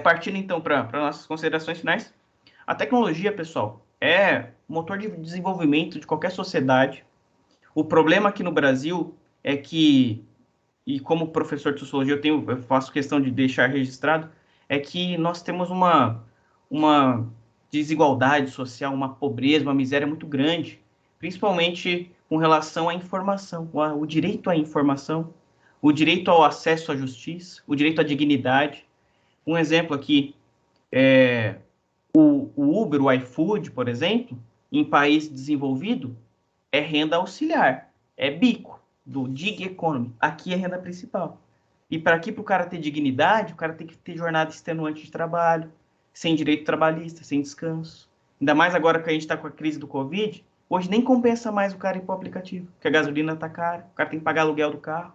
Speaker 2: partindo então para nossas considerações finais, a tecnologia, pessoal, é motor de desenvolvimento de qualquer sociedade. O problema aqui no Brasil é que, e como professor de sociologia eu faço questão de deixar registrado, é que nós temos uma desigualdade social, uma pobreza, uma miséria muito grande, principalmente com relação à informação, o direito à informação, o direito ao acesso à justiça, o direito à dignidade. Um exemplo aqui, o Uber, o iFood, por exemplo, em país desenvolvido, é renda auxiliar, é bico do gig economy. Aqui é renda principal. E para aqui, para o cara ter dignidade, o cara tem que ter jornada extenuante de trabalho, sem direito trabalhista, sem descanso. Ainda mais agora que a gente está com a crise do Covid, Hoje nem compensa mais o cara ir para o aplicativo, porque a gasolina está cara, o cara tem que pagar aluguel do carro.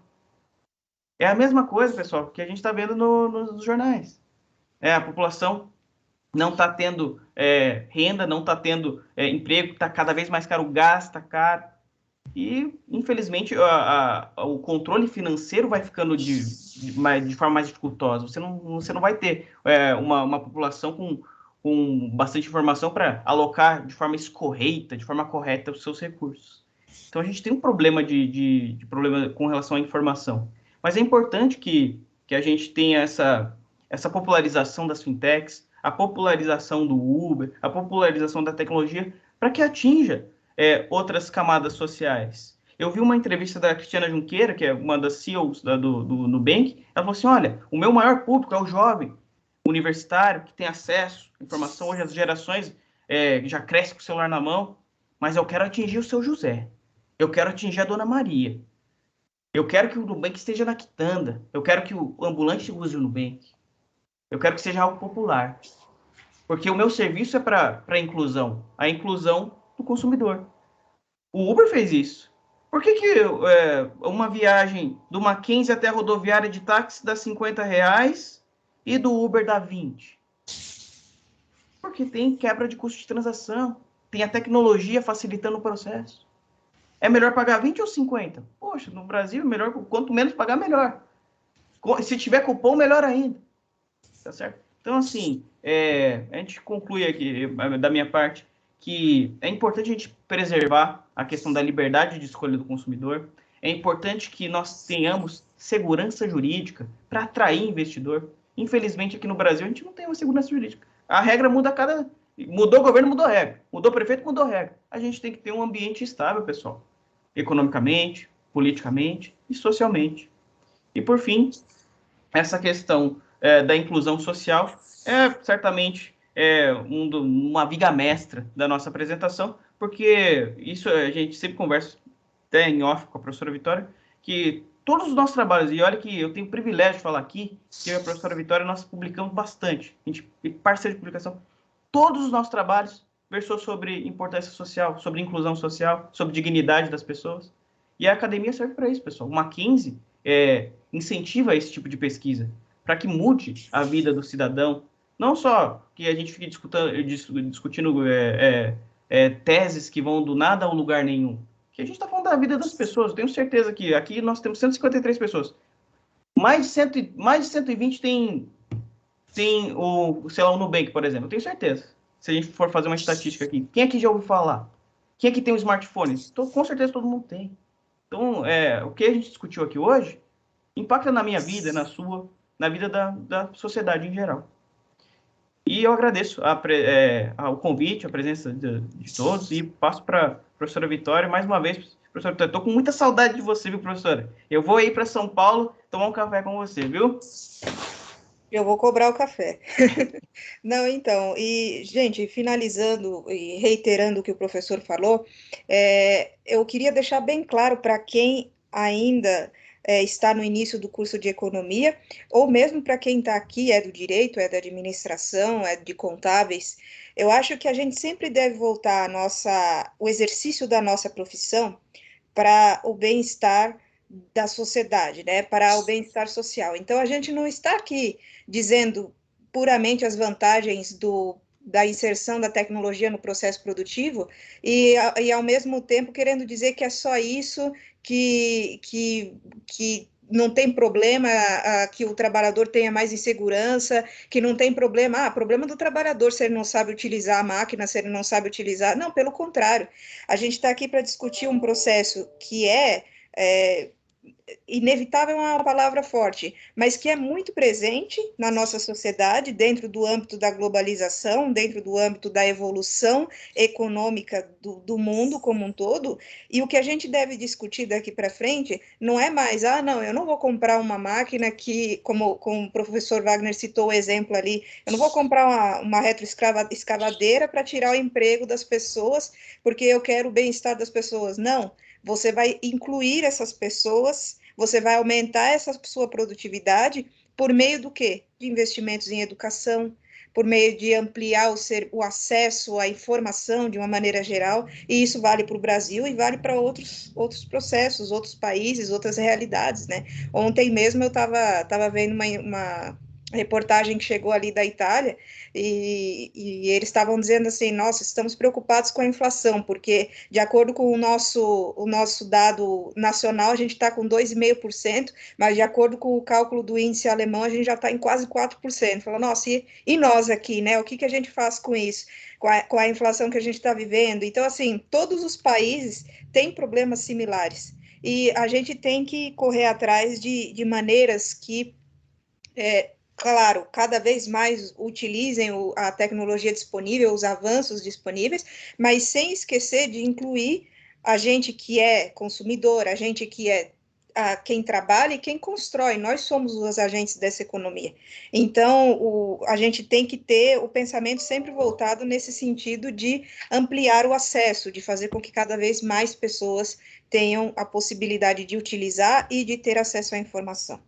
Speaker 2: É a mesma coisa, pessoal, que a gente está vendo nos jornais. A população não está tendo renda, não está tendo emprego, está cada vez mais caro, o gás está caro. E, infelizmente, o controle financeiro vai ficando de forma mais dificultosa. Você não vai ter uma população com bastante informação para alocar de forma escorreita, de forma correta os seus recursos. Então, a gente tem um problema de problema com relação à informação. Mas é importante que a gente tenha essa popularização das fintechs, a popularização do Uber, a popularização da tecnologia, para que atinja outras camadas sociais. Eu vi uma entrevista da Cristiana Junqueira, que é uma das CEOs do Nubank, ela falou assim, olha, o meu maior público é o jovem universitário, que tem acesso à informação, hoje as gerações já crescem com o celular na mão, mas eu quero atingir o seu José, eu quero atingir a Dona Maria, eu quero que o Nubank esteja na quitanda, eu quero que o ambulante use o Nubank, eu quero que seja algo popular, porque o meu serviço é para a inclusão do consumidor. O Uber fez isso. Por que uma viagem do Mackenzie até a rodoviária de táxi dá R$50 e do Uber dá 20? Porque tem quebra de custo de transação, tem a tecnologia facilitando o processo. É melhor pagar 20 ou 50? Poxa, no Brasil, melhor, quanto menos pagar, melhor. Se tiver cupom, melhor ainda. Tá certo? Então, assim, a gente conclui aqui, da minha parte, que é importante a gente preservar a questão da liberdade de escolha do consumidor, é importante que nós tenhamos segurança jurídica para atrair investidor. Infelizmente, aqui no Brasil, a gente não tem uma segurança jurídica. A regra muda a cada... Mudou o governo, mudou a regra. Mudou o prefeito, mudou a regra. A gente tem que ter um ambiente estável, pessoal. Economicamente, politicamente e socialmente. E, por fim, essa questão da inclusão social certamente uma viga mestra da nossa apresentação, porque isso a gente sempre conversa até em off com a professora Vitória, que todos os nossos trabalhos, e olha que eu tenho o privilégio de falar aqui, que eu e a professora Vitória, nós publicamos bastante, a gente é parceiro de publicação, todos os nossos trabalhos versou sobre importância social, sobre inclusão social, sobre dignidade das pessoas, e a academia serve para isso, pessoal. O Mackenzie incentiva esse tipo de pesquisa, para que mude a vida do cidadão, não só que a gente fique discutindo teses que vão do nada ao lugar nenhum, que a gente está falando da vida das pessoas. Eu tenho certeza que aqui nós temos 153 pessoas, mais de 120 tem sei lá, o Nubank, por exemplo, eu tenho certeza. Se a gente for fazer uma estatística aqui, quem aqui já ouviu falar? Quem aqui tem um smartphone? Então, com certeza todo mundo tem. Então, o que a gente discutiu aqui hoje impacta na minha vida, na sua, na vida da sociedade em geral. E eu agradeço o convite, a presença de todos, e passo para a professora Vitória, mais uma vez. Professora Vitória, estou com muita saudade de você, viu, professora? Eu vou ir para São Paulo tomar um café com você, viu?
Speaker 1: Eu vou cobrar o café. Não, então, e, gente, finalizando e reiterando o que o professor falou, eu queria deixar bem claro para quem ainda está no início do curso de economia, ou mesmo para quem está aqui, é do direito, é da administração, é de contábeis, eu acho que a gente sempre deve voltar o exercício da nossa profissão para o bem-estar da sociedade, né? Para o bem-estar social. Então, a gente não está aqui dizendo puramente as vantagens da inserção da tecnologia no processo produtivo e ao mesmo tempo querendo dizer que é só isso que não tem problema que o trabalhador tenha mais insegurança, que não tem problema, problema do trabalhador se ele não sabe utilizar a máquina, se ele não sabe utilizar. Não, pelo contrário, a gente está aqui para discutir um processo que inevitável é uma palavra forte, mas que é muito presente na nossa sociedade, dentro do âmbito da globalização, dentro do âmbito da evolução econômica do mundo como um todo, e o que a gente deve discutir daqui para frente não é mais, não, eu não vou comprar uma máquina que, como o professor Wagner citou o exemplo ali, eu não vou comprar uma retroescavadeira para tirar o emprego das pessoas, porque eu quero o bem-estar das pessoas. Não, você vai incluir essas pessoas, você vai aumentar essa sua produtividade por meio do quê? De investimentos em educação, por meio de ampliar o acesso à informação de uma maneira geral, e isso vale para o Brasil e vale para outros processos, outros países, outras realidades, né? Ontem mesmo eu estava vendo uma reportagem que chegou ali da Itália, e eles estavam dizendo assim, nossa, estamos preocupados com a inflação, porque de acordo com o nosso dado nacional, a gente está com 2,5%, mas de acordo com o cálculo do índice alemão, a gente já está em quase 4%. Falou, nossa, e nós aqui, né? O que a gente faz com isso? Com a inflação que a gente está vivendo? Então, assim, todos os países têm problemas similares. E a gente tem que correr atrás de maneiras que claro, cada vez mais utilizem a tecnologia disponível, os avanços disponíveis, mas sem esquecer de incluir a gente que é consumidor, a gente que é quem trabalha e quem constrói. Nós somos os agentes dessa economia. Então, a gente tem que ter o pensamento sempre voltado nesse sentido de ampliar o acesso, de fazer com que cada vez mais pessoas tenham a possibilidade de utilizar e de ter acesso à informação.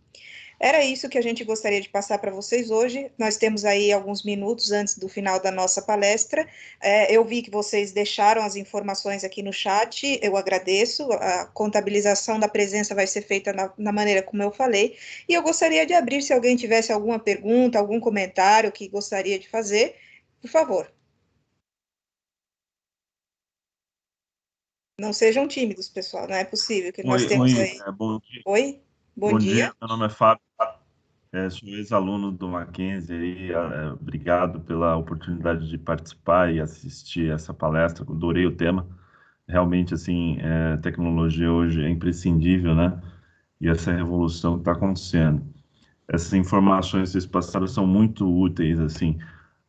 Speaker 1: Era isso que a gente gostaria de passar para vocês hoje. Nós temos aí alguns minutos antes do final da nossa palestra. Eu vi que vocês deixaram as informações aqui no chat, eu agradeço. A contabilização da presença vai ser feita na maneira como eu falei. E eu gostaria de abrir, se alguém tivesse alguma pergunta, algum comentário que gostaria de fazer, por favor. Não sejam tímidos, pessoal, não é possível que nós temos aí...
Speaker 3: Bom dia.
Speaker 1: Oi, bom dia.
Speaker 3: Meu nome é Fábio, sou ex-aluno do Mackenzie, obrigado pela oportunidade de participar e assistir essa palestra, adorei o tema, realmente, assim, tecnologia hoje é imprescindível, né, e essa revolução que está acontecendo. Essas informações que vocês passaram são muito úteis, assim,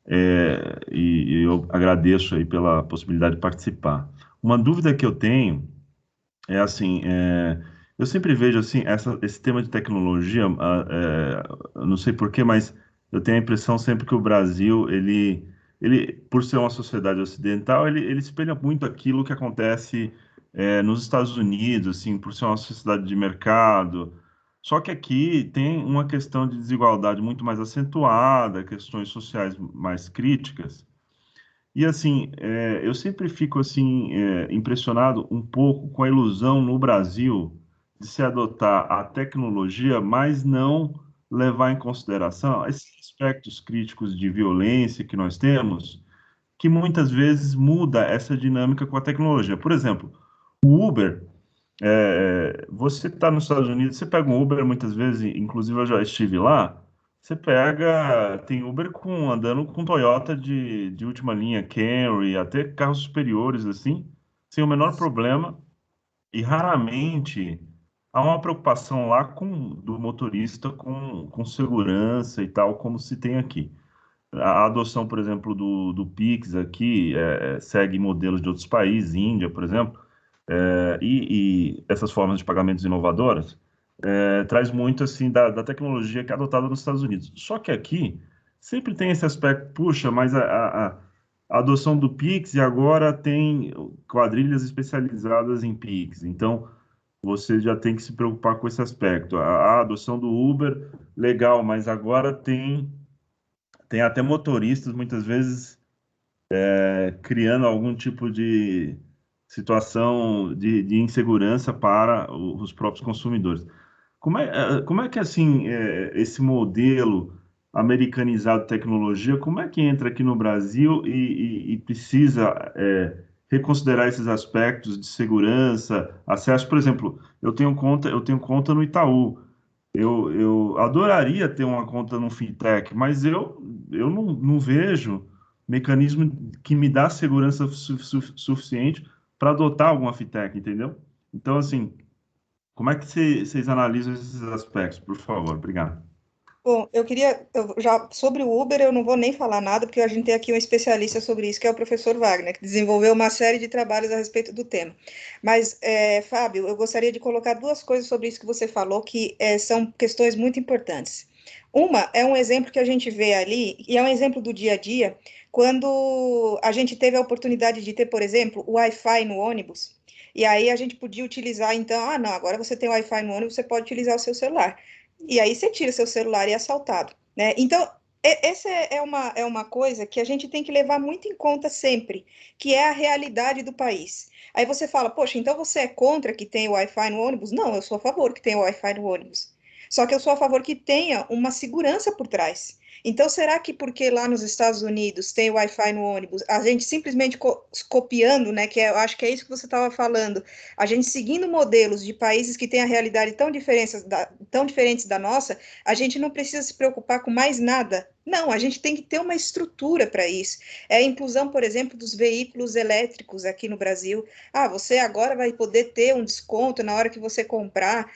Speaker 3: e eu agradeço aí pela possibilidade de participar. Uma dúvida que eu tenho assim, eu sempre vejo assim esse tema de tecnologia, eu não sei por quê, mas eu tenho a impressão sempre que o Brasil, ele por ser uma sociedade ocidental, ele espelha muito aquilo que acontece nos Estados Unidos, assim, por ser uma sociedade de mercado. Só que aqui tem uma questão de desigualdade muito mais acentuada, questões sociais mais críticas. E assim, eu sempre fico assim impressionado um pouco com a ilusão no Brasil de se adotar a tecnologia, mas não levar em consideração esses aspectos críticos de violência que nós temos, que muitas vezes muda essa dinâmica com a tecnologia. Por exemplo, o Uber, você está nos Estados Unidos, você pega um Uber muitas vezes, inclusive eu já estive lá. Você pega, tem Uber andando com Toyota de última linha, Camry, até carros superiores, assim, sem o menor problema. E raramente há uma preocupação lá do motorista com segurança e tal, como se tem aqui. A adoção, por exemplo, do Pix aqui segue modelos de outros países, Índia, por exemplo, e essas formas de pagamentos inovadoras traz muito assim da tecnologia que é adotada nos Estados Unidos. Só que aqui sempre tem esse aspecto, puxa, mas a adoção do Pix e agora tem quadrilhas especializadas em Pix. Então você já tem que se preocupar com esse aspecto. A adoção do Uber, legal, mas agora tem até motoristas muitas vezes criando algum tipo de situação de insegurança para os próprios consumidores. Como é que, assim, esse modelo americanizado de tecnologia, como é que entra aqui no Brasil e precisa reconsiderar esses aspectos de segurança, acesso? Por exemplo, eu tenho conta no Itaú. Eu adoraria ter uma conta no fintech, mas eu não vejo mecanismo que me dá segurança suficiente para adotar alguma fintech, entendeu? Então, assim, como é que vocês analisam esses aspectos, por favor? Obrigado.
Speaker 1: Bom, sobre o Uber eu não vou nem falar nada, porque a gente tem aqui um especialista sobre isso, que é o professor Wagner, que desenvolveu uma série de trabalhos a respeito do tema. Mas, Fábio, eu gostaria de colocar duas coisas sobre isso que você falou, que são questões muito importantes. Uma é um exemplo que a gente vê ali, e é um exemplo do dia a dia, quando a gente teve a oportunidade de ter, por exemplo, o Wi-Fi no ônibus, e aí a gente podia utilizar, então, não, agora você tem Wi-Fi no ônibus, você pode utilizar o seu celular. E aí você tira seu celular e é assaltado, né? Então, Essa é uma coisa que a gente tem que levar muito em conta sempre, que é a realidade do país. Aí você fala, poxa, então você é contra que tenha Wi-Fi no ônibus? Não, eu sou a favor que tenha Wi-Fi no ônibus. Só que eu sou a favor que tenha uma segurança por trás. Então, será que porque lá nos Estados Unidos tem Wi-Fi no ônibus, a gente simplesmente copiando, né? Eu acho que é isso que você estava falando, a gente seguindo modelos de países que têm a realidade tão diferentes da nossa, a gente não precisa se preocupar com mais nada. Não, a gente tem que ter uma estrutura para isso. É a inclusão, por exemplo, dos veículos elétricos aqui no Brasil. Ah, você agora vai poder ter um desconto na hora que você comprar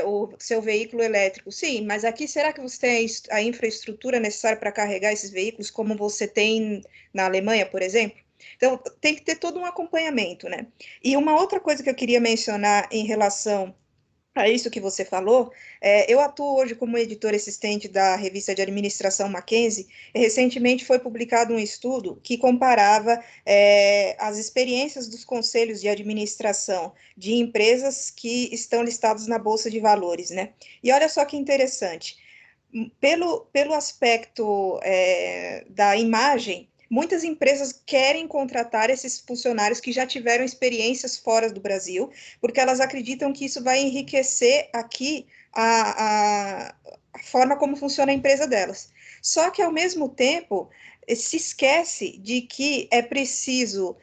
Speaker 1: o seu veículo elétrico. Sim, mas aqui será que você tem a infraestrutura necessária para carregar esses veículos, como você tem na Alemanha, por exemplo? Então, tem que ter todo um acompanhamento, né? E uma outra coisa que eu queria mencionar em relação a isso que você falou, eu atuo hoje como editor assistente da revista de administração Mackenzie, e recentemente foi publicado um estudo que comparava as experiências dos conselhos de administração de empresas que estão listados na Bolsa de Valores, né? E olha só que interessante, pelo aspecto da imagem, muitas empresas querem contratar esses funcionários que já tiveram experiências fora do Brasil, porque elas acreditam que isso vai enriquecer aqui a forma como funciona a empresa delas. Só que, ao mesmo tempo, se esquece de que é preciso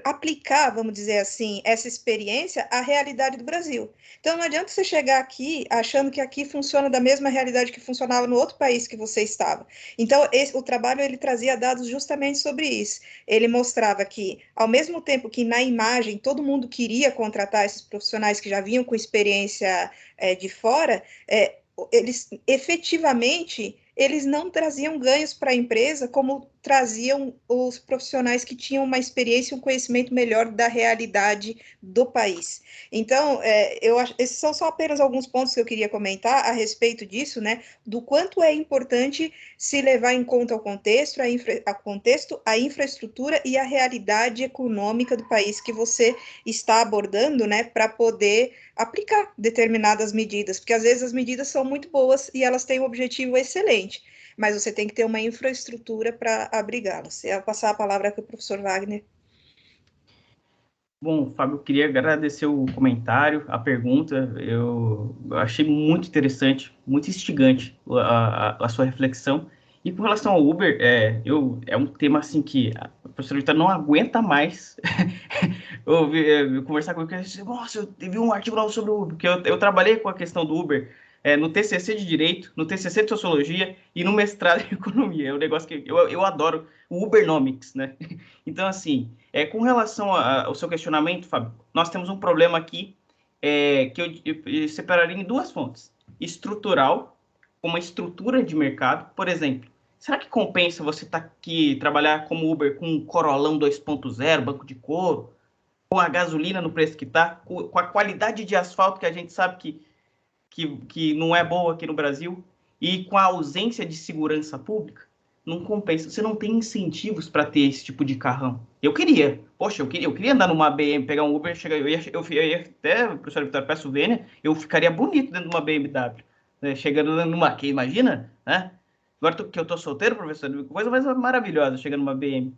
Speaker 1: aplicar, vamos dizer assim, essa experiência à realidade do Brasil. Então, não adianta você chegar aqui achando que aqui funciona da mesma realidade que funcionava no outro país que você estava. Então, o trabalho ele trazia dados justamente sobre isso. Ele mostrava que, ao mesmo tempo que na imagem todo mundo queria contratar esses profissionais que já vinham com experiência de fora, eles efetivamente eles não traziam ganhos para a empresa como traziam os profissionais que tinham uma experiência e um conhecimento melhor da realidade do país. Então, eu acho, esses são só apenas alguns pontos que eu queria comentar a respeito disso, né? Do quanto é importante se levar em conta o contexto, a infraestrutura e a realidade econômica do país que você está abordando, né? Para poder aplicar determinadas medidas, porque às vezes as medidas são muito boas e elas têm um objetivo excelente, mas você tem que ter uma infraestrutura para abrigá-las. Eu vou passar a palavra para o professor Wagner.
Speaker 2: Bom, Fábio, eu queria agradecer o comentário, a pergunta. Eu achei muito interessante, muito instigante a sua reflexão. E com relação ao Uber, é um tema assim que a professora Vitória não aguenta mais conversar comigo. Nossa, eu vi um artigo novo sobre o Uber, porque eu trabalhei com a questão do Uber no TCC de Direito, no TCC de Sociologia e no mestrado em Economia. É um negócio que eu adoro, o Ubernomics, né? Então, assim, com relação ao seu questionamento, Fábio, nós temos um problema aqui que eu separaria em duas fontes. Estrutural, uma estrutura de mercado. Por exemplo, será que compensa você estar aqui, trabalhar como Uber com um Corolão 2.0, banco de couro, com a gasolina no preço que está, com a qualidade de asfalto que a gente sabe que não é boa aqui no Brasil, e com a ausência de segurança pública? Não compensa. Você não tem incentivos para ter esse tipo de carrão. Eu queria. Poxa, eu queria andar numa BM, pegar um Uber, chegar, eu ia até, professor Vitória, peço Vênia, eu ficaria bonito dentro de uma BMW. Né? Chegando numa, que imagina, né? Agora que eu tô solteiro, professor, coisa mais maravilhosa, chegando numa BM,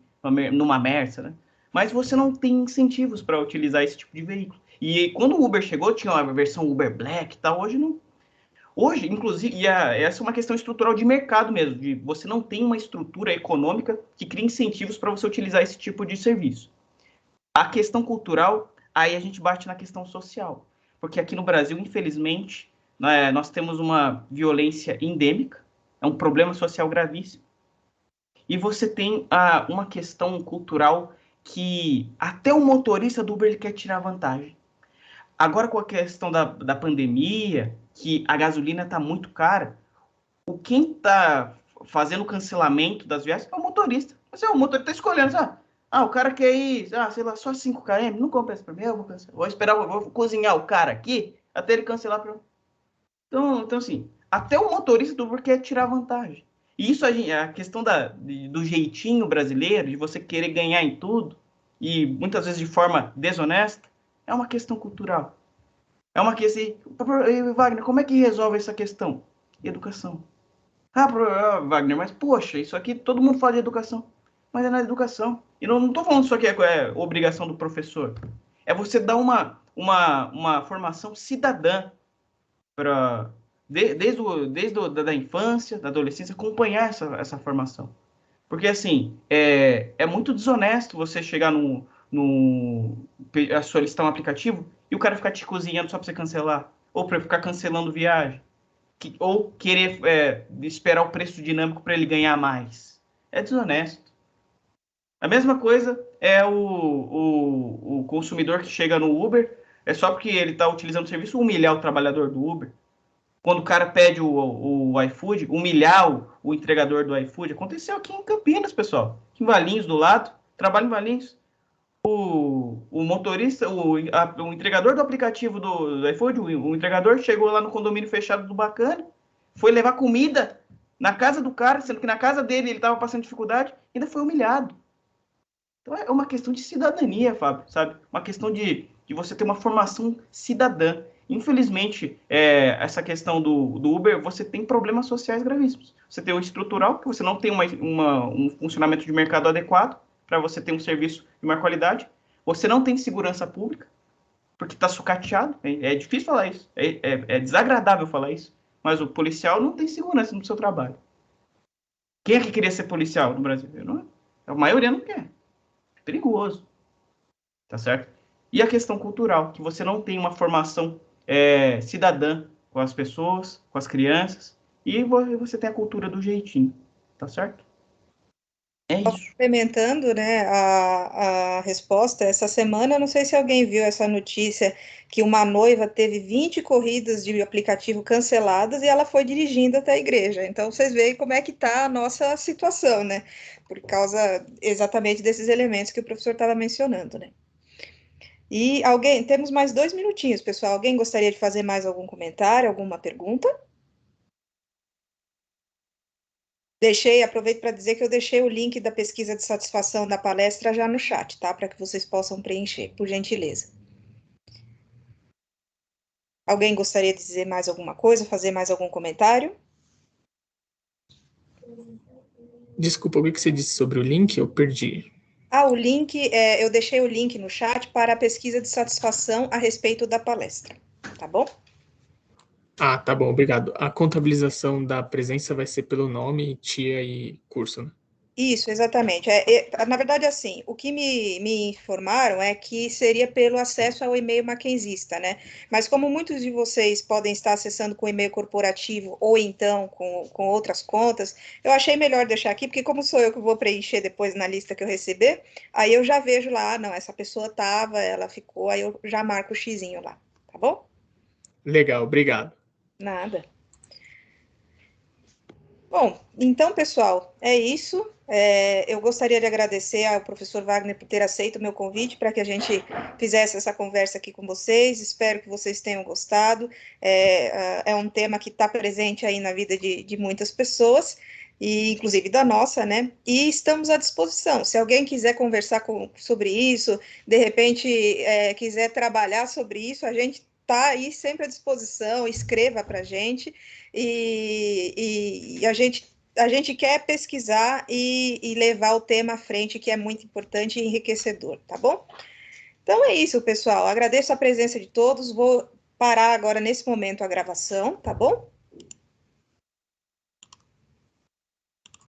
Speaker 2: numa Mersa, né? Mas você não tem incentivos para utilizar esse tipo de veículo. E quando o Uber chegou, tinha uma versão Uber Black e tal, hoje não. Hoje, inclusive, essa é uma questão estrutural de mercado mesmo, de você não tem uma estrutura econômica que cria incentivos para você utilizar esse tipo de serviço. A questão cultural, aí a gente bate na questão social, porque aqui no Brasil, infelizmente, né, nós temos uma violência endêmica, é um problema social gravíssimo, e você tem uma questão cultural que até o motorista do Uber ele quer tirar vantagem. Agora, com a questão da pandemia, que a gasolina está muito cara, quem está fazendo o cancelamento das viagens é o motorista. Mas o motorista está escolhendo, o cara quer ir, sei lá, só 5 km, não compensa para mim, eu vou cancelar. Vou esperar, vou cozinhar o cara aqui até ele cancelar para mim. Então, assim, até o motorista do Uber quer tirar vantagem. E isso, a questão do jeitinho brasileiro, de você querer ganhar em tudo, e muitas vezes de forma desonesta, é uma questão cultural. É uma questão. Wagner, como é que resolve essa questão? Educação. Wagner, mas poxa, isso aqui todo mundo fala de educação, mas é na educação. E não estou falando isso aqui é obrigação do professor. É você dar uma formação cidadã para da infância, da adolescência, acompanhar essa formação. Porque, assim, é muito desonesto você chegar a solicitar um aplicativo e o cara ficar te cozinhando só para você cancelar, ou para ficar cancelando viagem, ou querer esperar o preço dinâmico para ele ganhar mais. É desonesto. A mesma coisa é o consumidor que chega no Uber, é só porque ele está utilizando o serviço, humilhar o trabalhador do Uber. Quando o cara pede o iFood, humilhar o entregador do iFood. Aconteceu aqui em Campinas, pessoal. Aqui em Valinhos, do lado. Trabalho em Valinhos. O motorista, o entregador do aplicativo do iFood, o entregador chegou lá no condomínio fechado do Bacana, foi levar comida na casa do cara, sendo que na casa dele ele estava passando dificuldade, ainda foi humilhado. Então é uma questão de cidadania, Fábio, sabe? Uma questão de você ter uma formação cidadã. Infelizmente, essa questão do Uber, você tem problemas sociais gravíssimos. Você tem o estrutural, que você não tem um funcionamento de mercado adequado para você ter um serviço de maior qualidade. Você não tem segurança pública, porque está sucateado. É difícil falar isso. É desagradável falar isso. Mas o policial não tem segurança no seu trabalho. Quem é que queria ser policial no Brasil? A maioria não quer. Perigoso, tá certo? E a questão cultural, que você não tem uma formação cidadã com as pessoas, com as crianças, e você tem a cultura do jeitinho, tá certo? É isso.
Speaker 1: Complementando, né, a resposta, essa semana, não sei se alguém viu essa notícia, que uma noiva teve 20 corridas de aplicativo canceladas e ela foi dirigindo até a igreja. Então, vocês veem como é que está a nossa situação, né? Por causa exatamente desses elementos que o professor estava mencionando, né? E temos mais 2 minutinhos, pessoal. Alguém gostaria de fazer mais algum comentário, alguma pergunta? Aproveito para dizer que eu deixei o link da pesquisa de satisfação da palestra já no chat, tá? Para que vocês possam preencher, por gentileza. Alguém gostaria de dizer mais alguma coisa, fazer mais algum comentário?
Speaker 4: Desculpa, o que você disse sobre o link? Eu perdi.
Speaker 1: O link, eu deixei o link no chat para a pesquisa de satisfação a respeito da palestra, tá bom?
Speaker 4: Tá bom, obrigado. A contabilização da presença vai ser pelo nome, tia e curso, né?
Speaker 1: Isso, exatamente. Na verdade, assim, o que me informaram é que seria pelo acesso ao e-mail mackenzista, né? Mas como muitos de vocês podem estar acessando com e-mail corporativo ou então com outras contas, eu achei melhor deixar aqui, porque como sou eu que vou preencher depois na lista que eu receber, aí eu já vejo lá, não, essa pessoa estava, ela ficou, aí eu já marco o xizinho lá, tá bom?
Speaker 4: Legal, obrigado.
Speaker 1: Nada. Bom, então, pessoal, é isso. Eu gostaria de agradecer ao professor Wagner por ter aceito o meu convite para que a gente fizesse essa conversa aqui com vocês. Espero que vocês tenham gostado. É um tema que está presente aí na vida de muitas pessoas, e inclusive da nossa, né? E estamos à disposição. Se alguém quiser conversar sobre isso, de repente quiser trabalhar sobre isso, a gente está aí sempre à disposição. Escreva para a gente. E a gente quer pesquisar e levar o tema à frente, que é muito importante e enriquecedor, tá bom? Então é isso, pessoal. Agradeço a presença de todos. Vou parar agora, nesse momento, a gravação, tá bom?